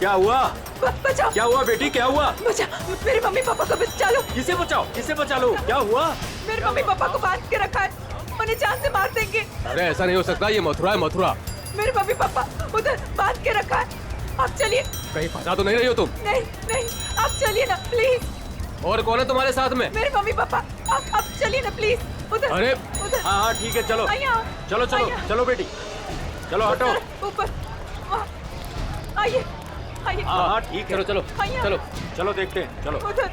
क्या हुआ? बचाओ। क्या हुआ बेटी, क्या हुआ? बचा, मेरे मम्मी पापा को बचा लो। किसे बचाओ, किसे बचा लो? क्या हुआ? मेरे मम्मी पापा को बांध के रखा है, उन्हें जान से मार देंगे। अरे ऐसा नहीं हो सकता, ये मथुरा है मथुरा। मेरे मम्मी पापा उधर बांध के रखा है, आप चलिए। कहीं फंसा तो नहीं रही हो तुम? नहीं नहीं, आप चलिए ना प्लीज। और कौन है तुम्हारे साथ में? मेरे मम्मी पापा, आप चलिए ना प्लीज उधर। अरे उधर। हाँ हाँ ठीक है, चलो आइए आओ। चलो चलो आइए। चलो बेटी, चलो हटो। ऊपर वहाँ। आइए आइए। हाँ हाँ ठीक है, चलो चलो आइए। चलो चलो देखते हैं, चलो उधर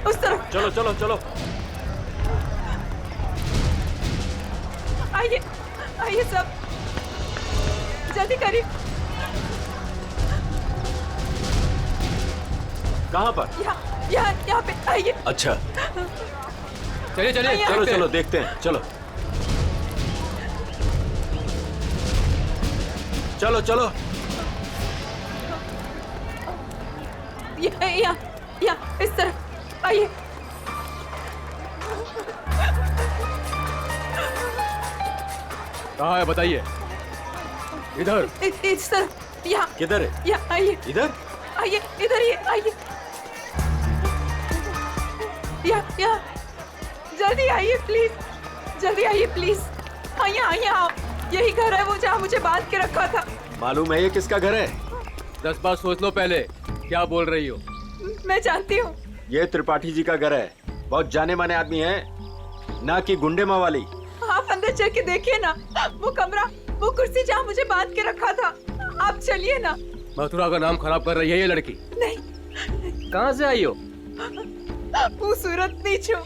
उस तरफ। चलो चलो चलो। आइए आइए सब, जल्दी करिए। कहाँ पर? यहाँ पे आइए। अच्छा चलिए चलिए, चलो चलो देखते हैं, चलो चलो चलो। यहाँ इस तरफ आइए। कहाँ है बताइए? इधर। इस तरफ। यहाँ। किधर है? यहाँ आइए। इधर आइए, इधर ही आइए। यहाँ जल्दी आइए प्लीज, जल्दी आइए प्लीज। आइए आइए आप, यही घर है वो जहाँ मुझे बांध के रखा था। मालूम है ये किसका घर है? 10 बार सोच लो पहले क्या बोल रही हो। मैं जानती हूँ। ये त्रिपाठी जी का घर है, बहुत जाने माने आदमी हैं, ना कि गुंडे मावाली। आप अंदर चल के देखिए ना, वो कमरा, वो कुर्सी जहाँ मुझे बांध के रखा था। आप चलिए ना। मथुरा का नाम खराब कर रही है ये लड़की। नहीं। कहाँ से आई हो? वो सूरत नीचो,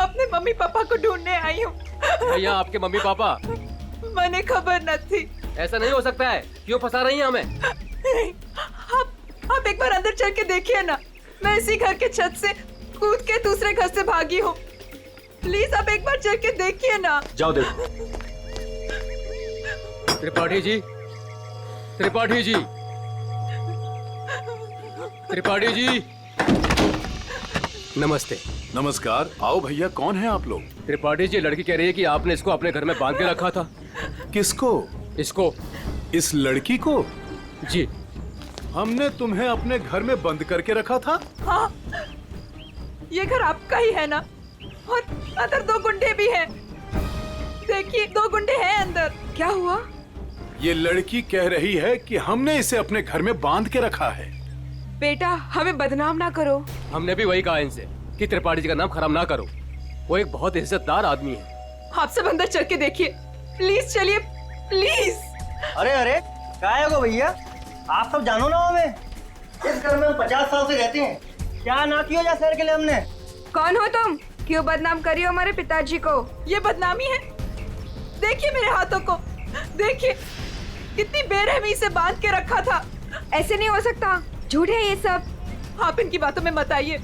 अपने मम्मी पापा को ढूंढने आई हूँ। भैया आपके मम्मी पापा? मैंने खबर न थी। ऐसा नहीं हो सकता है, क्यों फंसा रही हैं हमें? आप एक बार अंदर चल के देखिए ना, मैं इसी घर के छत से कूद के दूसरे घर से भागी हूँ। प्लीज आप एक बार चल के देखिए ना। जाओ देखो। त्रिपाठी जी, त्रिपाठी जी, त्रिपाठी जी, नमस्ते। नमस्कार। आओ भैया, कौन है आप लोग? त्रिपाठी जी, लड़की कह रही है कि आपने इसको अपने घर में बांध के रखा था। किसको? इसको। इस लड़की को? जी। हमने तुम्हें अपने घर में बंद करके रखा था? हाँ, ये घर आपका ही है ना? और अंदर 2 गुंडे भी हैं। देखिए 2 गुंडे हैं अंदर। क्या हुआ? ये लड़की कह रही है कि हमने इसे अपने घर में बांध के रखा है। बेटा हमें बदनाम ना करो। हमने भी वही कहा इनसे कि त्रिपाठी जी का नाम खराब ना करो, वो एक बहुत इज्जतदार आदमी है। आप सब अंदर चल के देखिए, प्लीज चलिए प्लीज। अरे अरे क्या है वो भैया, आप सब जानो ना हमें, इस घर में हम 50 साल से रहते हैं, क्या ना किया जा शहर के लिए हमने। कौन हो तुम? क्यों बदनाम करी हो हमारे पिताजी को? ये बदनामी है? देखिए मेरे हाथों को, देखिए कितनी बेरहमी से बांध के रखा था। ऐसे नहीं हो सकता, झूठ है ये सब। आप इनकी बातों में मत आइए,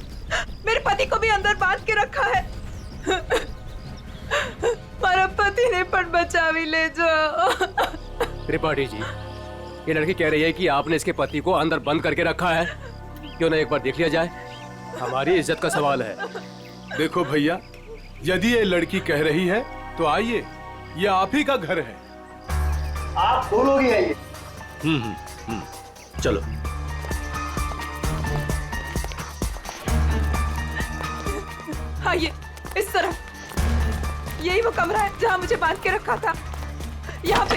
मेरे पति को भी अंदर बांध के रखा है। मेरा पति ने पण बचा भी ले जाओ। त्रिपाठी जी, ये लड़की कह रही है कि आपने इसके पति को अंदर बंद करके रखा है, क्यों ना एक बार देख लिया जाए? हमारी इज्जत का सवाल है। देखो भैया, यदि ये लड़की कह रही है तो आइए, ये आप ही का घर है। आप दो लोग ही आइए। चलो। आइए इस तरफ, यही वो कमरा है जहाँ मुझे बांध के रखा था। यहाँ पे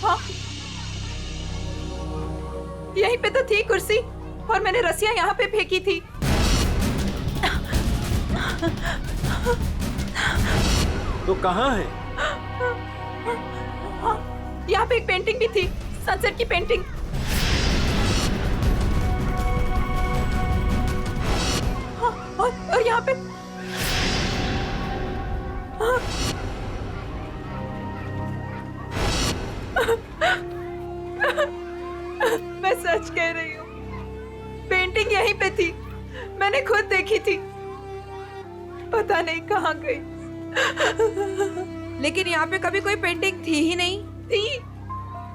हाँ, यहीं पे तो थी कुर्सी और मैंने रस्सियां यहाँ पे फेंकी थी। तो कहाँ है? हाँ, यहाँ पे एक पेंटिंग भी थी, सनसेट की पेंटिंग। हाँ, और यहाँ पे हाँ। मैं सच कह रही हूँ, पेंटिंग यहीं पे थी, मैंने खुद देखी थी, पता नहीं कहाँ गई। लेकिन यहाँ पे कभी कोई पेंटिंग थी ही नहीं। थी,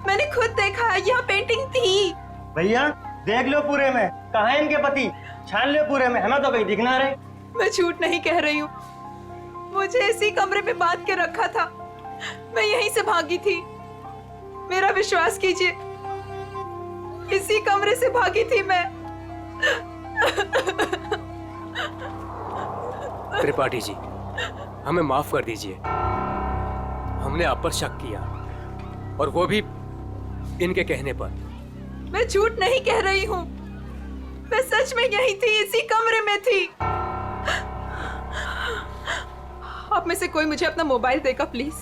मैंने खुद देखा, यहाँ पेंटिंग थी। भैया देख लो पूरे में, कहाँ है इनके पति, छान लो पूरे में, हमें तो कहीं दिख ना रहे। मैं झूठ नहीं कह रही हूँ, मुझे इसी कमरे में बांध के रखा था। मैं यहीं से भागी थी। मेरा विश्वास कीजिए, इसी कमरे से भागी थी मैं। त्रिपाठी जी, हमें माफ कर दीजिए। हमने आप पर शक किया, और वो भी इनके कहने पर। मैं झूठ नहीं कह रही हूँ, मैं सच में यहीं थी, इसी कमरे में थी। आप में से कोई मुझे अपना मोबाइल देगा प्लीज?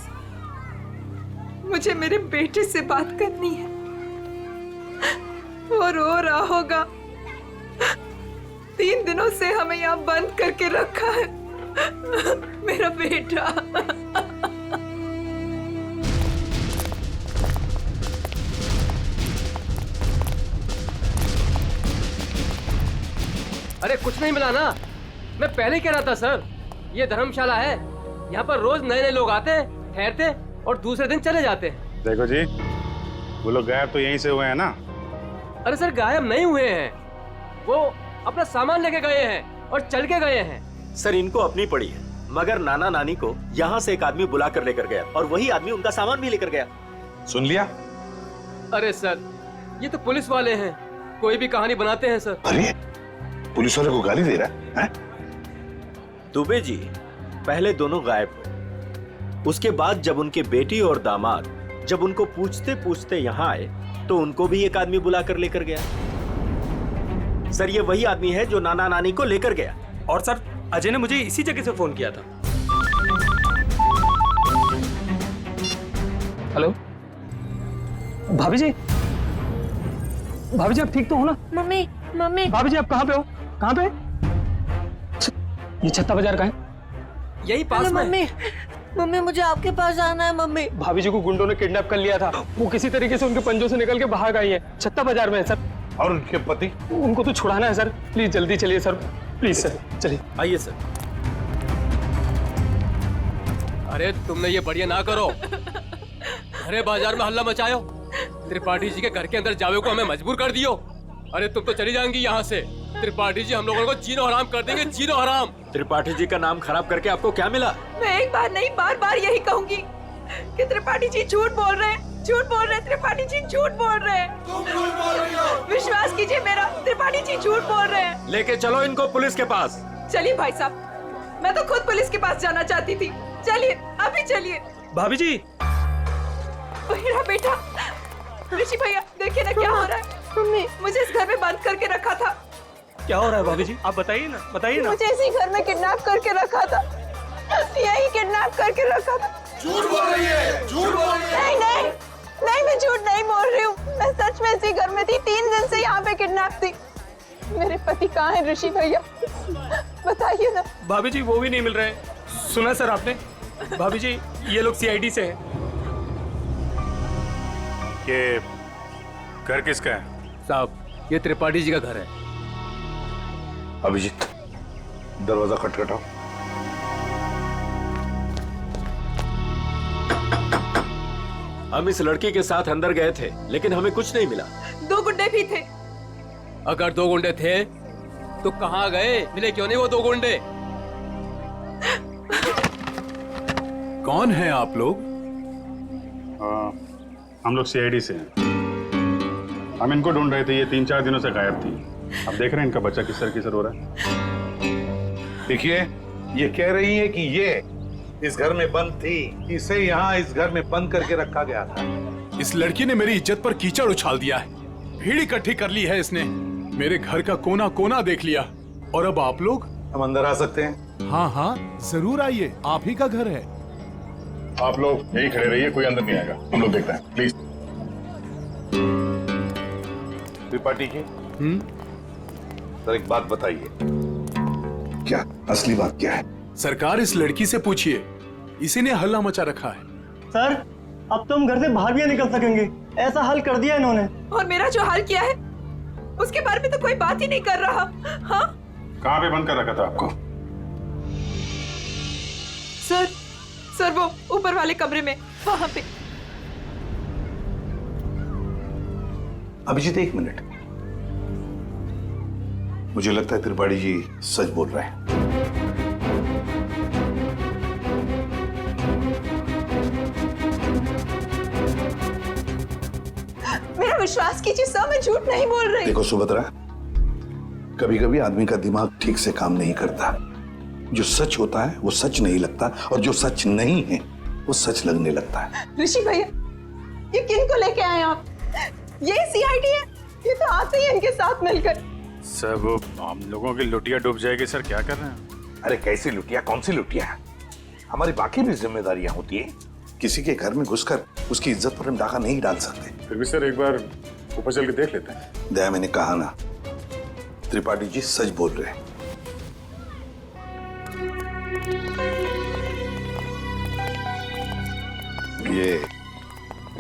मुझे मेरे बेटे से बात करनी है। वो रो रहा होगा। 3 दिनों से हमें यहाँ बंद करके रखा है। मेरा बेटा। अरे कुछ नहीं मिला ना, मैं पहले कह रहा था सर, ये धर्मशाला है। यहाँ पर रोज नए नए लोग आते हैं, ठहरते और दूसरे दिन चले जाते हैं। देखो जी, वो लोग गायब तो यहीं से हुए हैं ना? अरे सर, गायब नहीं हुए हैं, वो अपना सामान लेके गए हैं और चल के गए हैं। सर, इनको अपनी पड़ी है, मगर नाना नानी को यहाँ से एक आदमी बुला कर लेकर गया, और वही आदमी उनका सामान भी लेकर गया। सुन लिया? अरे सर, ये तो पुलिस वाले हैं, कोई भी कहानी बनाते हैं सर। अरे पुलिस वाले को गाली दे रहा है? दुबे जी, पहले दोनों गायब हुए, उसके बाद जब उनके बेटी और दामाद जब उनको पूछते पूछते यहाँ आए तो उनको भी एक आदमी बुला कर लेकर गया। सर, ये वही आदमी है जो नाना नानी को लेकर गया। और सर, अजय ने मुझे इसी जगह से फोन किया था। हेलो भाभी जी, भाभी जी आप ठीक तो हो ना? Mummy mummy. भाभी जी आप कहाँ पे हो? कहाँ पे? ये छत्ता बाजार का है? यही पास में। मम्मी मम्मी, मुझे आपके पास आना है मम्मी। भाभी जी को गुंडों ने किडनैप कर लिया था, वो किसी तरीके से उनके पंजों से निकल के भाग आई है। छत्ता बाजार में है सर। और उनके पति? उनको तो छुड़ाना है सर, प्लीज जल्दी चलिए सर, प्लीज सर, चलिए। आइए सर। अरे तुमने ये बढ़िया ना करो, अरे बाजार में हल्ला मचायो, त्रिपाठी जी के घर के अंदर जावे को हमें मजबूर कर दियो। अरे तुम तो चली जाएंगी यहाँ से। त्रिपाठी जी हम लोगों को जीनो हराम कर देंगे, जीनो हराम। त्रिपाठी जी का नाम खराब करके आपको क्या मिला? मैं एक बार नहीं, बार बार यही कहूंगी कि त्रिपाठी जी झूठ बोल रहे हैं, झूठ बोल रहे हैं। त्रिपाठी जी झूठ बोल रहे हैं। विश्वास कीजिए मेरा, त्रिपाठी जी झूठ बोल रहे हैं। लेके चलो इनको पुलिस के पास। चलिए भाई साहब, मैं तो खुद पुलिस के पास जाना चाहती थी। चलिए, अभी चलिए। भाभी जी, मेरा बेटा ऋषि भैया, देखिए ना क्या हो रहा है। मम्मी, मुझे इस घर में बंद करके रखा था। क्या हो रहा है भाभी जी? आप बताइए ना, बताइए ना। मुझे इसी घर में किडनैप करके रखा था, यही किडनैप करके रखा था। झूठ बोल रही है, झूठ बोल रही है। नहीं नहीं नहीं, मैं झूठ नहीं बोल रही हूँ, मैं सच में इसी घर में थी। 3 दिन से यहाँ पे किडनैप थी। मेरे पति कहाँ है ऋषि भैया, बताइए ना। भाभी जी वो भी नहीं मिल रहे हैं। सुना सर आपने? भाभी जी ये लोग सीआईडी से हैं। ये घर किसका है? साहब, ये त्रिपाठी जी का घर है। अभिजीत, दरवाजा खटखटाओ। हम इस लड़की के साथ अंदर गए थे, लेकिन हमें कुछ नहीं मिला। 2 गुंडे भी थे। अगर 2 गुंडे थे तो कहाँ गए? मिले क्यों नहीं वो 2 गुंडे? कौन है आप लोग? हम लोग सीआईडी से हैं। हम इनको ढूंढ रहे थे, ये 3-4 दिनों से गायब थी। अब देख रहे हैं इनका बच्चा किस हो रहा है। देखिए, ये कह रही है कि ये इस घर में बंद थी, इसे यहाँ इस घर में बंद करके रखा गया था। इस लड़की ने मेरी इज्जत पर कीचड़ उछाल दिया है, भीड़ इकट्ठी कर ली है इसने, मेरे घर का कोना कोना देख लिया। और अब आप लोग? हम अंदर आ सकते हैं? हाँ हाँ जरूर आइए, आप ही का घर है। आप लोग यही खड़े रहिए, कोई अंदर नहीं आएगा, हम लोग देखते हैं, प्लीज। त्रिपाठी जी, सर एक बात बताइए, क्या असली बात क्या है? सरकार, इस लड़की से पूछिए, इसी ने हल्ला मचा रखा है। सर, अब तो हम घर से बाहर भी नहीं निकल सकेंगे, ऐसा हल कर दिया इन्होंने। और मेरा जो हाल किया है उसके बारे में तो कोई बात ही नहीं कर रहा। हाँ? कहाँ पे बंद कर रखा था आपको? सर वो ऊपर वाले कमरे में, वहां पे। अभिजीत, 1 मिनट, मुझे लगता है त्रिपाठी जी सच बोल रहे हैं। मेरा विश्वास कीजिए सर, मैं झूठ नहीं बोल रही। देखो सुभद्रा, कभी कभी आदमी का दिमाग ठीक से काम नहीं करता। जो सच होता है वो सच नहीं लगता, और जो सच नहीं है वो सच लगने लगता है। ऋषि भैया, ये किन को लेके आए आप? ये सीआईडी है? ये तो आते ही इनके साथ मिलकर। सर वो हम लोगों की लुटिया डूब जाएगी सर, क्या कर रहे हैं? अरे कैसी लुटिया, कौन सी लुटिया? हमारी बाकी भी जिम्मेदारियां होती है। किसी के घर में घुसकर उसकी इज्जत पर हम डाका नहीं डाल सकते। फिर भी सर एक बार ऊपर चल के देख लेते हैं। दया, मैंने कहा ना, त्रिपाठी जी सच बोल रहे हैं। ये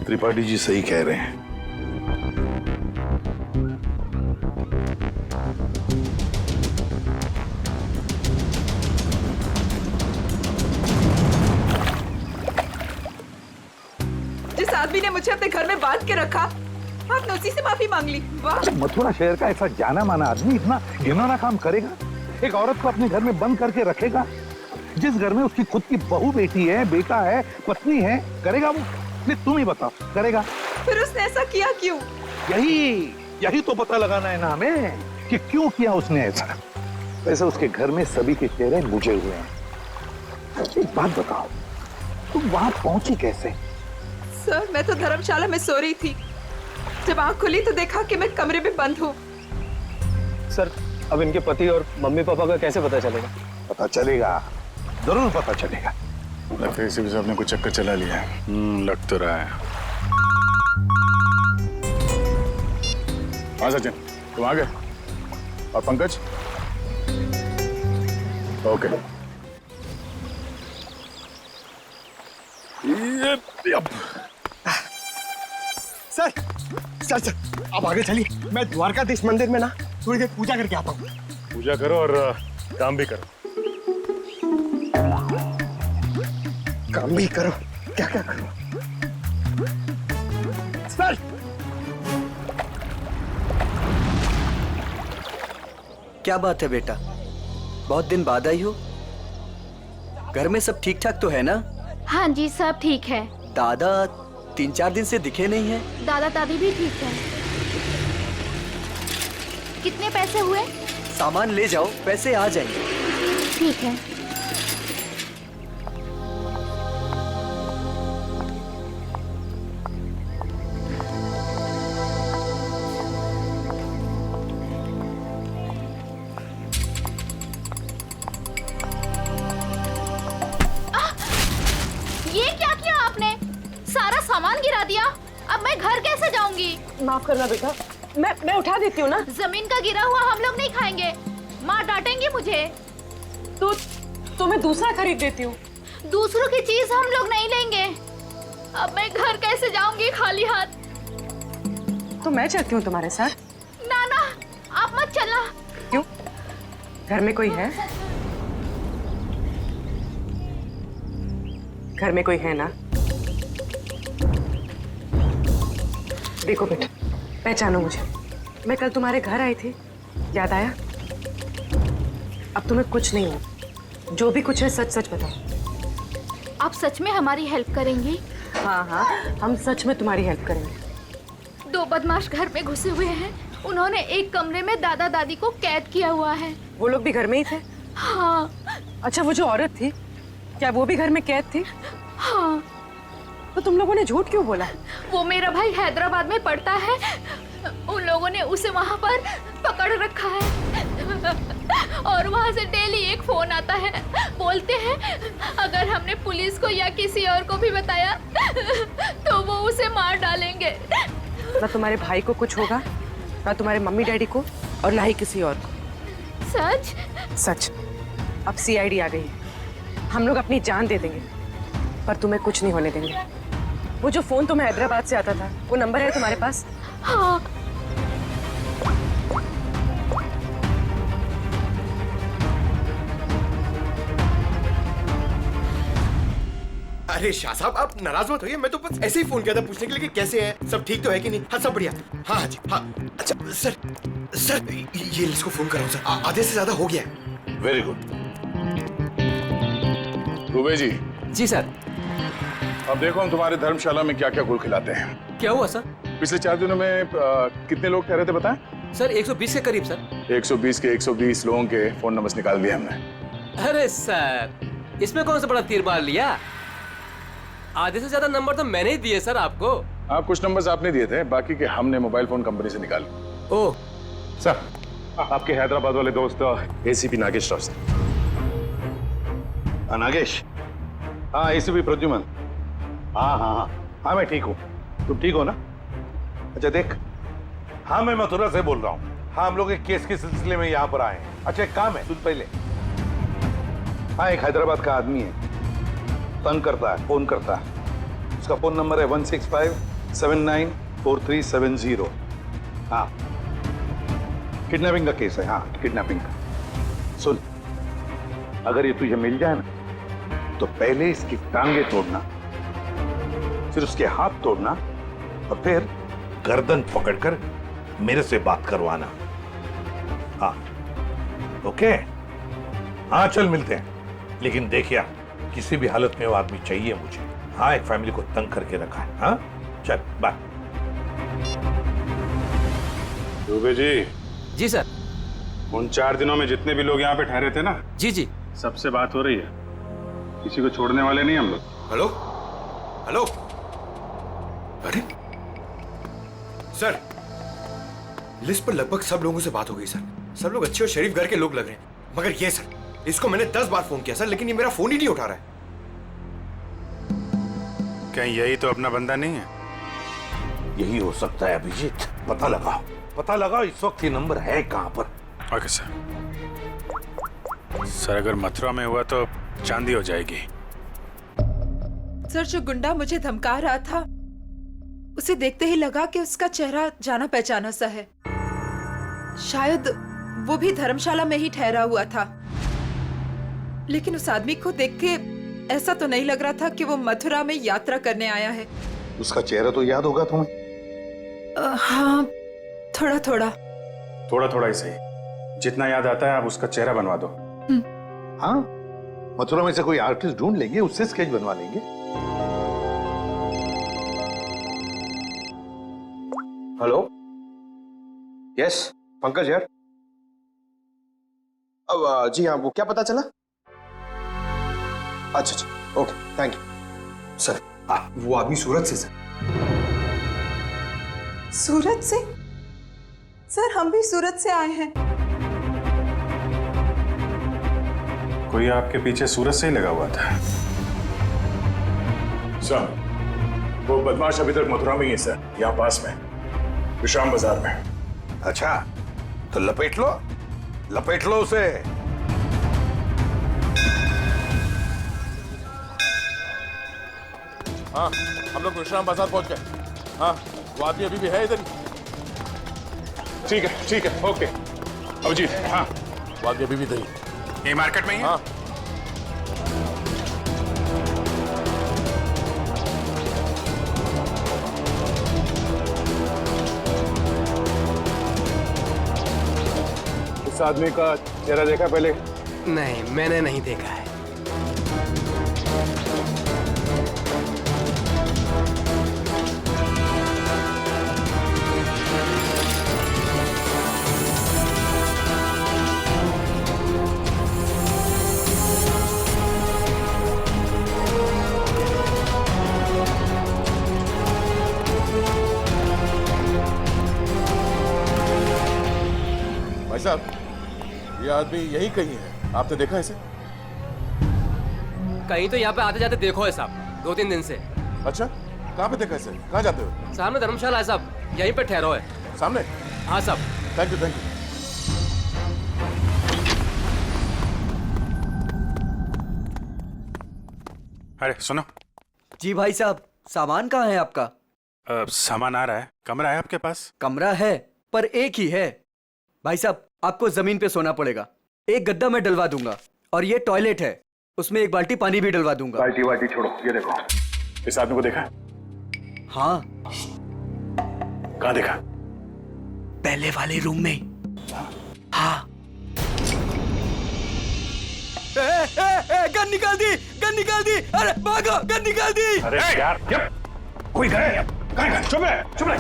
त्रिपाठी जी सही कह रहे हैं। जिस आदमी ने मुझे अपने घर में बांध के रखा, आपने उसी से माफी मांग ली। वाह! मथुरा शहर का ऐसा जाना माना आदमी इतना घिनौना काम करेगा? एक औरत को अपने घर में बंद करके रखेगा? जिस घर में उसकी खुद की बहू बेटी है, बेटा है, पत्नी है, करेगा वो? नहीं, तुम ही बताओ, करेगा? फिर उसने ऐसा किया क्यों? यही तो पता लगाना है ना हमें कि क्यों किया उसने ऐसा। वैसे उसके घर में सभी के चेहरे बुझे हुए हैं। एक बात बताओ, तुम वहां पहुंची कैसे? सर, मैं तो धर्मशाला में सो रही थी। जब आंख खुली तो देखा कि मैं कमरे में बंद हूँ। सर, अब इनके पति और मम्मी पापा का कैसे पता चलेगा? पता चलेगा, जरूर पता चलेगा। लगता है इसी साहब ने कुछ चक्कर चला लिया है। लग तो रहा है। हाँ सचिन, तुम आ गए? और Pankaj? Okay. Sir sir sir, आप आगे चलिए, मैं द्वारकाधीश मंदिर में ना थोड़ी देर पूजा करके आता हूँ। पूजा करो और काम भी करो। काम भी करो? क्या क्या करो? सर! क्या बात है बेटा, बहुत दिन बाद आई हो? घर में सब ठीक ठाक तो है ना? हाँ जी, सब ठीक है। दादा 3-4 दिन से दिखे नहीं है। दादा दादी भी ठीक है। कितने पैसे हुए? सामान ले जाओ, पैसे आ जाएंगे। ठीक है। सामान गिरा दिया। अब मैं घर कैसे जाऊंगी? माफ करना बेटा, मैं उठा देती हूँ ना। जमीन का गिरा हुआ हम लोग नहीं खाएंगे, माँ डांटेंगी मुझे। तो मैं दूसरा खरीद देती हूँ। दूसरों की चीज हम लोग नहीं लेंगे। अब मैं घर कैसे जाऊंगी खाली हाथ? तो मैं चलती हूँ तुम्हारे साथ। ना ना, आप मत चलना। क्यों? घर में कोई है? घर में कोई है ना? देखो बेटा, पहचानो मुझे। मैं कल तुम्हारे घर आई थी, याद आया? अब तुम्हें कुछ नहीं हो, जो भी कुछ है सच सच बताओ। आप सच में हमारी हेल्प करेंगी? हाँ हाँ, हम सच में तुम्हारी हेल्प करेंगे। 2 बदमाश घर में घुसे हुए हैं। उन्होंने एक कमरे में दादा दादी को कैद किया हुआ है। वो लोग भी घर में ही थे? हाँ। अच्छा, वो जो औरत थी, क्या वो भी घर में कैद थी? हाँ। तो तुम लोगों ने झूठ क्यों बोला? वो मेरा भाई हैदराबाद में पढ़ता है, उन लोगों ने उसे वहाँ पर पकड़ रखा है और वहाँ से डेली एक फोन आता है। बोलते हैं अगर हमने पुलिस को या किसी और को भी बताया तो वो उसे मार डालेंगे। ना तुम्हारे भाई को कुछ होगा, ना तुम्हारे मम्मी डैडी को, और ना ही किसी और को। सच? सच। अब सीआईडी आ गई है, हम लोग अपनी जान दे देंगे, पर तुम्हें कुछ नहीं होने देंगे। वो जो फोन तुम्हें हैदराबाद से आता था, वो नंबर है तुम्हारे पास? हाँ। अरे शाह साहब, आप नाराज मत होइए। मैं तो बस ऐसे ही फोन किया था पूछने के लिए कि कैसे हैं, सब ठीक तो है कि नहीं। हाँ, सब बढ़िया। हाँ हाँ जी, हाँ। अच्छा सर ये इसको फोन कराऊं सर, आधे से ज्यादा हो गया है। Very good. दुबे जी। जी सर। अब देखो हम तुम्हारे धर्मशाला में क्या क्या गुल खिलाते हैं। क्या हुआ सर? पिछले 4 दिनों में कितने लोग ठहरे थे बताएं? सर 120 के करीब सर। 120 के 120 लोगों के फोन नंबर्स निकाल दिए हमने। अरे सर इसमें कौन सा बड़ा तीर मार लिया? आधे से ज्यादा नंबर तो मैंने ही दिए सर आपको। हाँ, कुछ नंबर्स आपने दिए थे, बाकी के हमने मोबाइल फोन कंपनी से निकाले। ओह सर, आपके हैदराबाद वाले दोस्त एसीपी नागेश राव। नागेश? हाँ, एसीपी प्रद्युमन। हाँ हाँ हाँ हाँ, मैं ठीक हूँ। तुम ठीक हो ना? अच्छा देख, हाँ मैं मथुरा से बोल रहा हूँ। हाँ, हम लोग एक केस के सिलसिले में यहाँ पर आए हैं। अच्छा एक काम है, सुन पहले। हाँ, एक हैदराबाद का आदमी है, तंग करता है, फोन करता है। उसका फोन नंबर है 165794370। हाँ, किडनैपिंग का केस है। हाँ, किडनैपिंग का। सुन, अगर ये तुझे मिल जाए ना, तो पहले इसकी टांगे तोड़ना, फिर उसके हाथ तोड़ना, और फिर गर्दन पकड़कर मेरे से बात करवाना। हाँ, ओके? हाँ, चल मिलते हैं। लेकिन देखिए, किसी भी हालत में वो आदमी चाहिए मुझे। हाँ, एक फैमिली को तंग करके रखा है। हाँ, चल बाय। दुबे जी। जी सर। उन 4 दिनों में जितने भी लोग यहाँ पे ठहरे थे ना, जी जी, सबसे बात हो रही है। किसी को छोड़ने वाले नहीं हम लोग। हेलो हेलो, अरे सर, लिस्ट पर लगभग सब लोगों से बात हो गई सर। सब लोग अच्छे और शरीफ घर के लोग लग रहे हैं, मगर ये सर, इसको मैंने 10 बार फोन किया सर, लेकिन ये मेरा फोन ही नहीं उठा रहा है। कहीं यही तो अपना बंदा नहीं है? यही हो सकता है अभिजीत। पता लगाओ, पता लगाओ इस वक्त ये नंबर है कहां पर। Okay sir. सर, अगर मथुरा में हुआ तो चांदी हो जाएगी। सर, जो गुंडा मुझे धमका रहा था, उसे देखते ही लगा कि उसका चेहरा जाना पहचाना सा है। शायद वो भी धर्मशाला में ही ठहरा हुआ था, लेकिन उस आदमी को देख के ऐसा तो नहीं लग रहा था कि वो मथुरा में यात्रा करने आया है। उसका चेहरा तो याद होगा तुम्हें? हाँ, थोड़ा थोड़ा। थोड़ा थोड़ा ही सही, जितना याद आता है आप उसका चेहरा बनवा दो। हाँ, मथुरा में से कोई आर्टिस्ट ढूंढ लेंगे, उससे स्केच बनवा लेंगे। हेलो, यस पंकज यार। अब जी हाँ, वो क्या पता चला? अच्छा अच्छा, ओके, थैंक यू सर। वो आदमी सूरत से सर। सूरत से? सर, हम भी सूरत से आए हैं। कोई आपके पीछे सूरत से ही लगा हुआ था? सर, वो बदमाश अभी तक मथुरा में ही है सर, यहाँ पास में, विश्राम बाजार में। अच्छा, तो लपेट लो उसे। हाँ, हम लोग विश्राम बाजार पहुंच गए। हाँ, वो आदमी अभी भी है इधर ही। ठीक है, ओके। अभिजीत, हाँ, वो आदमी अभी भी इधर ही। ये मार्केट में ही है? हाँ। इस आदमी का चेहरा देखा पहले? नहीं, मैंने नहीं देखा है। भाई साहब, ये आदमी यही कहीं है, आपने देखा इसे? कहीं तो यहाँ पे आते जाते देखो है साहब, 2-3 दिन से। अच्छा, कहाँ पे देखा इसे? कहाँ जाते हो? सामने धर्मशाला है साहब, यहीं पे ठहरो है। सामने? हाँ साहब। Thank you. अरे सुनो। जी भाई साहब, सामान कहाँ है आपका? सामान आ रहा है। कमरा है आपके पास? कमरा है, पर एक ही है। भाई साहब, आपको जमीन पे सोना पड़ेगा। एक गद्दा मैं डलवा दूंगा, और ये टॉयलेट है, उसमें एक बाल्टी पानी भी डलवा दूंगा। बाल्टी छोड़ो, ये देखो, इस आदमी को देखा? हाँ। कहाँ देखा? पहले वाले रूम में। हाँ। गन निकाल दी, अरे भागो, गन निकाल दी। अरे यार, कोई गए? चुप रहे।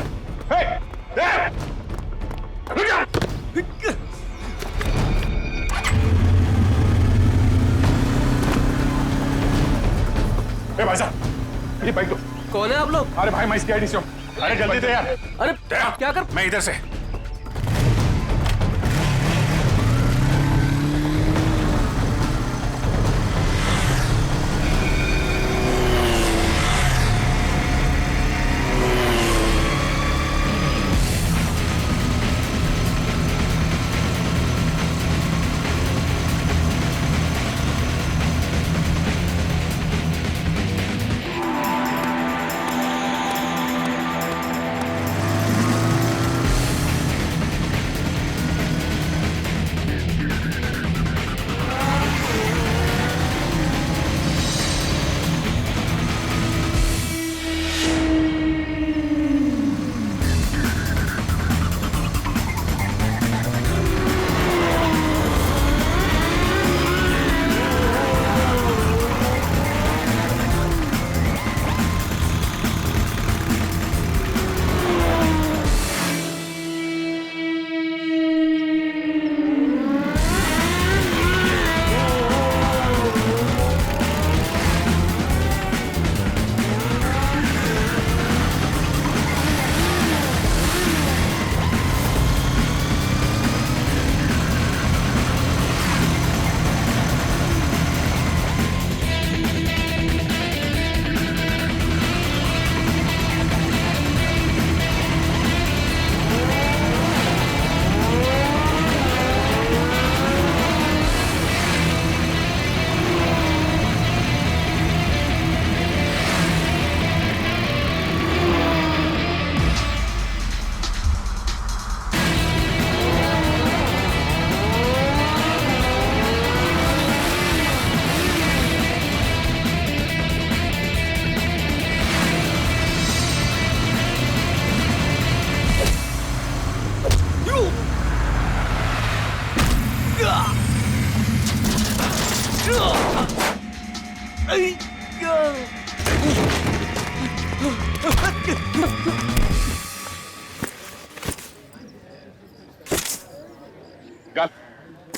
भाई साहब ये बाइक दो। कौन है आप लोग? अरे भाई मैं इसकी आईडी से हूँ। अरे जल्दी दे यार। अरे क्या कर? मैं इधर से।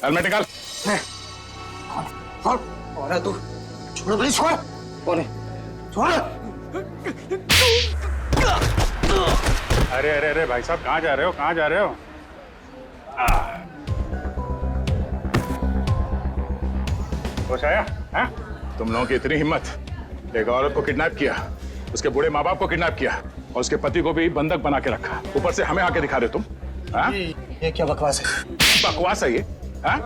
हेलमेट निकाल। कौन कौन है तू? छोड़ भाई छोड़। कौन है? छोड़। अरे अरे अरे भाई साहब कहाँ जा रहे हो? कहाँ जा रहे हो? होश आया? हैं? तुम लोगों की इतनी हिम्मत, एक औरत को किडनैप किया, उसके बूढ़े माँ बाप को किडनैप किया और उसके पति को भी बंधक बना के रखा, ऊपर से हमें आके दिखा रहे तुम? ये क्या बकवास है? बकवास है ये? हाँ?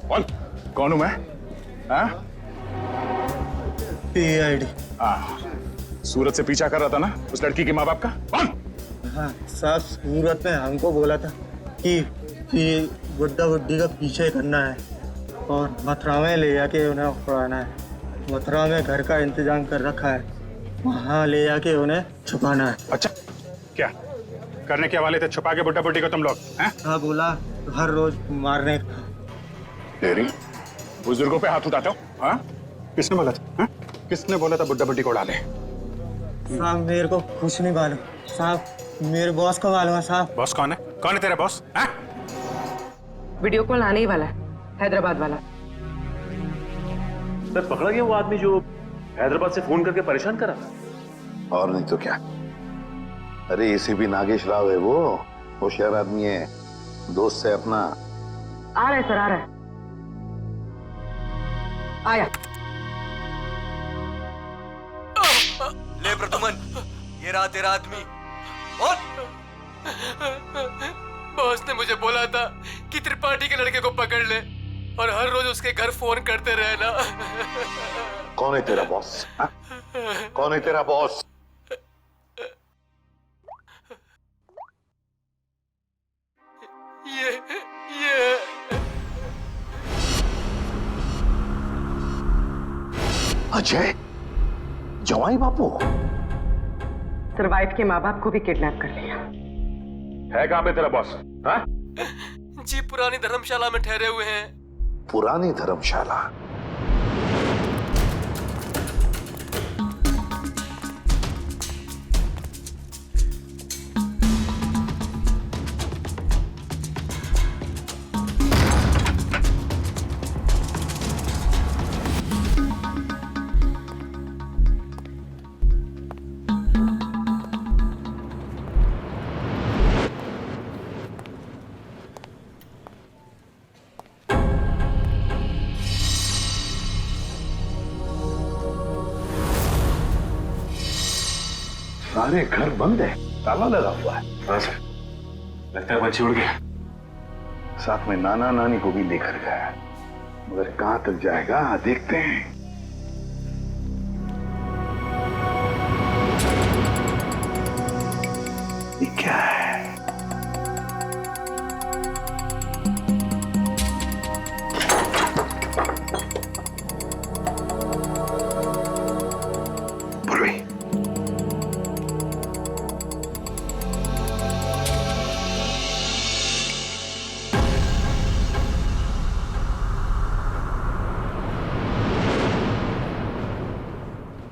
बोल कौन हूं मैं? हाँ? PID। हाँ, सूरत से पीछा कर रहा था ना उस लड़की के माँ बाप का? कौन? हाँ साहब, सूरत ने हमको बोला था कि बुड्ढा बुड्ढी का पीछे करना है और मथुरा में ले जाके उन्हें उड़ाना है। मथुरा में घर का इंतजाम कर रखा है, वहाँ ले जाके उन्हें छुपाना है। अच्छा, क्या करने के वाले थे? छुपा के बुड्ढा बुड्ढी को तुम लोग? हाँ बोला हर रोज मारने का। तेरी बुजुर्गों पे हाथ उठाते हो? हाँ? किसने बोला था? हाँ? किसने बोला था बुड्ढा बुड्ढी को उड़ा ले? साहब मेरे को कुछ नहीं मालूम साहब, मेरे बॉस को मालूम है साहब। बॉस कौन है? कौन है तेरा बॉस? हाँ? वीडियो कॉल आने ही वाला है, हैदराबाद वाला। सर पकड़ा गया वो आदमी जो हैदराबाद से फोन करके परेशान करा था। और नहीं तो क्या। अरे एसीपी नागेश राव है वो, होशियार आदमी है, दोस्त है अपना। आ रहे सर, आ रहे। आया। ले प्रदुमन, ये रहा तेरा आदमी। और बॉस ने मुझे बोला था कि त्रिपाठी के लड़के को पकड़ ले और हर रोज उसके घर फोन करते रहना। कौन है तेरा बॉस? हा? कौन है तेरा बॉस? ये अजय, जवाई बापू। सर वाइफ के माँ बाप को भी किडनैप कर लिया है। कहाँ पे तेरा बॉस? हाँ? जी पुरानी धर्मशाला में ठहरे हुए हैं। पुरानी धर्मशाला? अरे घर बंद है, ताला लगा हुआ है। हाँ सर, लगता है बच्ची उड़ गया। साथ में नाना नानी को भी लेकर गया, मगर कहां तक जाएगा देखते हैं। ये क्या है?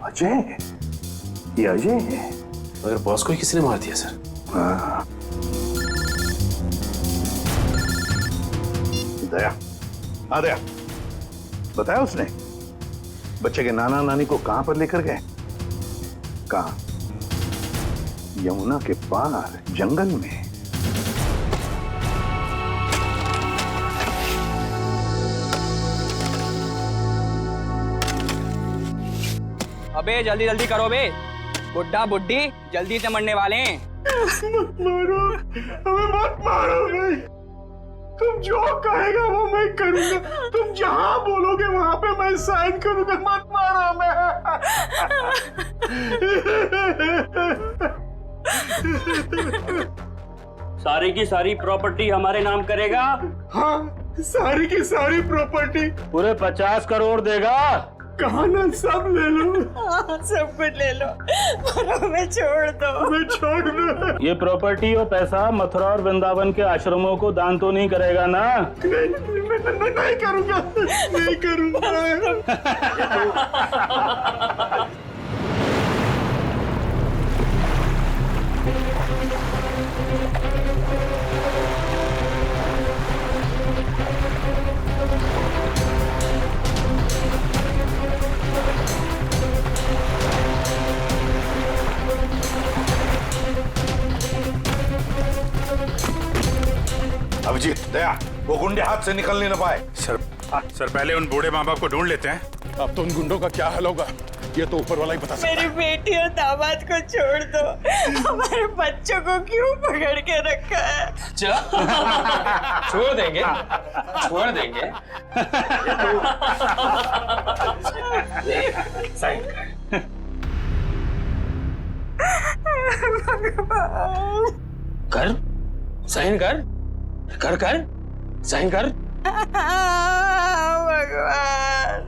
अजय, ये अजय है। मगर बॉस को ही किसी ने मार दिया सर। हाँ। दया, हाँ दया, बताया उसने बच्चे के नाना नानी को कहां पर लेकर गए? कहां? यमुना के पार जंगल में। अबे जल्दी जल्दी करो बे, बुड्ढा बुड्ढी जल्दी से मरने वाले हैं। मत मारो, हमें मत मारो भाई। तुम जो कहेगा वो मैं करूंगा, तुम जहां बोलोगे वहां पे मैं साइन करूंगा। मत मारो हमें। सारी की सारी प्रॉपर्टी हमारे नाम करेगा? हाँ, सारी की सारी प्रॉपर्टी। पूरे 50 करोड़ देगा? कहा ना, सब ले लो। सब कुछ ले लो, पर हमें छोड़ दो। हमें छोड़ दो। ये प्रॉपर्टी और पैसा मथुरा और वृंदावन के आश्रमों को दान तो नहीं करेगा ना? मैं नहीं करूंगा, नहीं करूंगा। अभिजीत, दया, वो गुंडे हाथ से निकलने न पाए। सर पहले उन बूढ़े माँ बाप को ढूंढ लेते हैं। अब तो उन गुंडों का क्या हाल होगा ये तो ऊपर वाला ही बता सकता है। मेरी बेटी और दामाद को छोड़ दो, हमारे बच्चों को क्यों पकड़ के रखा है? छोड़ देंगे, छोड़ देंगे। साइन कर, साइन कर, कर कर, साइन कर। भगवान,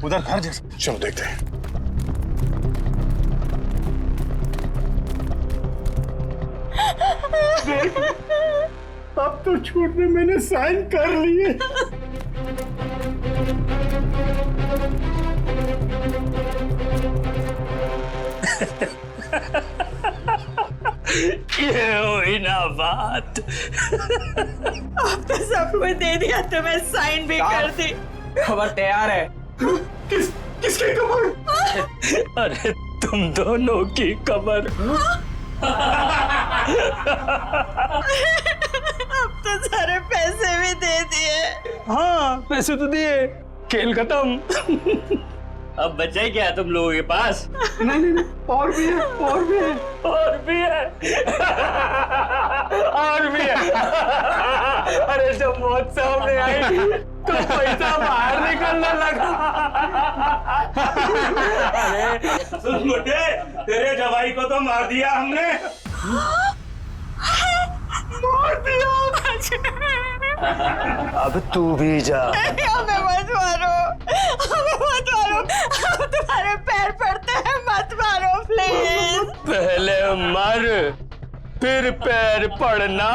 उधर घर जैसा, चलो देखते हैं। देख, अब तो छोड़ने मैंने साइन कर लिए। ये हुई ना बात। अब तो सब कुछ दे दिया, तो मैं साइन भी कर दी। खबर तैयार है। किसकी खबर? अरे तुम दोनों की खबर। अब तो सारे पैसे भी दे दिए। हाँ, पैसे तो दिए, खेल खत्म। अब बचा ही क्या है तुम लोगों के पास? नहीं, और भी है, और भी है, और भी है, और भी है। अरे जब मौत सामने आई तो पैसा बाहर निकलने लगा। अरे सुन मुझे, तेरे जवाई को तो मार दिया हमने। मार दिया? अब तू भी जा। हमें मत मारो, हमें मत मारो, हम तुम्हारे पैर पड़ते हैं, मत मारो प्लीज। पहले मर, फिर पैर पड़ना।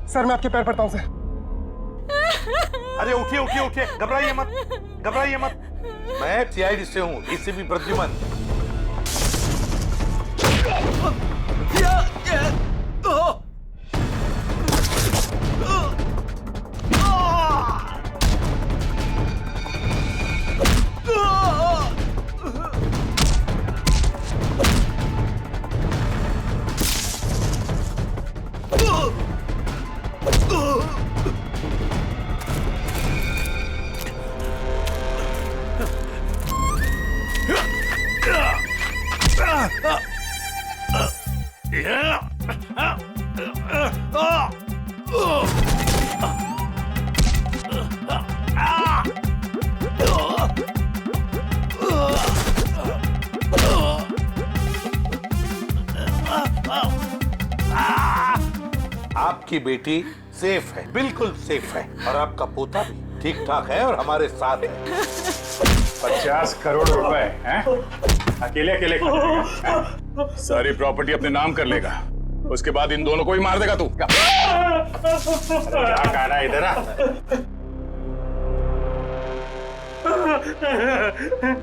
सर मैं आपके पैर पड़ता हूँ सर। अरे उठिए उठिए उठिए, घबराइए मत, घबराइए मत। मैं सीआईडी से हूँ, एसीपी प्रद्युमन। आपकी बेटी सेफ है, बिल्कुल सेफ है, और आपका पोता भी ठीक ठाक है और हमारे साथ है। 50 करोड़ रुपए हैं? अकेले अकेले खाएगा? सारी प्रॉपर्टी अपने नाम कर लेगा, उसके बाद इन दोनों को ही मार देगा तू। क्या कह रहा है, इधर आ।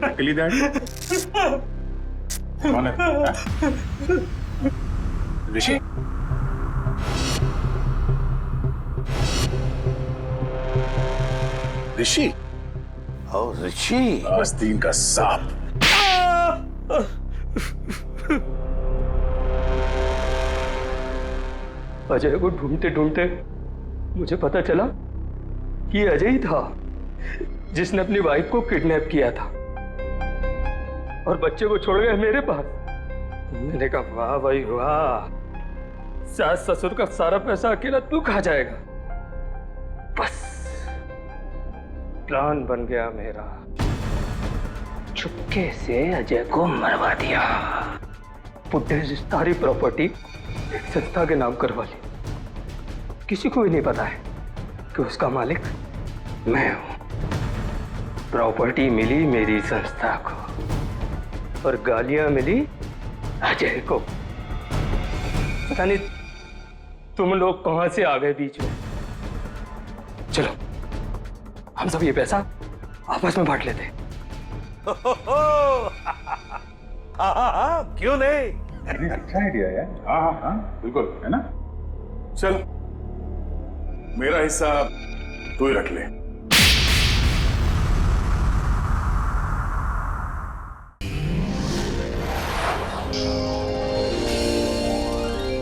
नकली दाढ़ी कौन है? ऋषि? ऋषि? ओ ऋषि, आस्तीन का सांप। अजय को ढूंढते ढूंढते मुझे पता चला कि ये अजय ही था जिसने अपनी वाइफ को किडनैप किया था और बच्चे को छोड़ गया मेरे पास। मैंने कहा वाह भाई वाह, सास ससुर का सारा पैसा अकेला तू खा जाएगा। बस प्लान बन गया मेरा। चुपके से अजय को मरवा दिया। बुड्ढे से सारी प्रॉपर्टी एक संस्था के नाम करवा ली। किसी को भी नहीं पता है कि उसका मालिक मैं हूं। प्रॉपर्टी मिली मेरी संस्था को और गालियां मिली अजय को। पता नहीं तुम लोग कहां से आ गए बीच में। चलो हम सब ये पैसा आपस में बांट लेते हैं। क्यों नहीं? अच्छा आइडिया है। हाँ हाँ हाँ बिल्कुल, है ना? चल मेरा हिस्सा तू ही रख ले।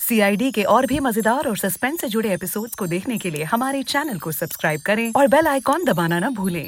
CID के और भी मजेदार और सस्पेंस से जुड़े एपिसोड्स को देखने के लिए हमारे चैनल को सब्सक्राइब करें और बेल आइकॉन दबाना ना भूलें।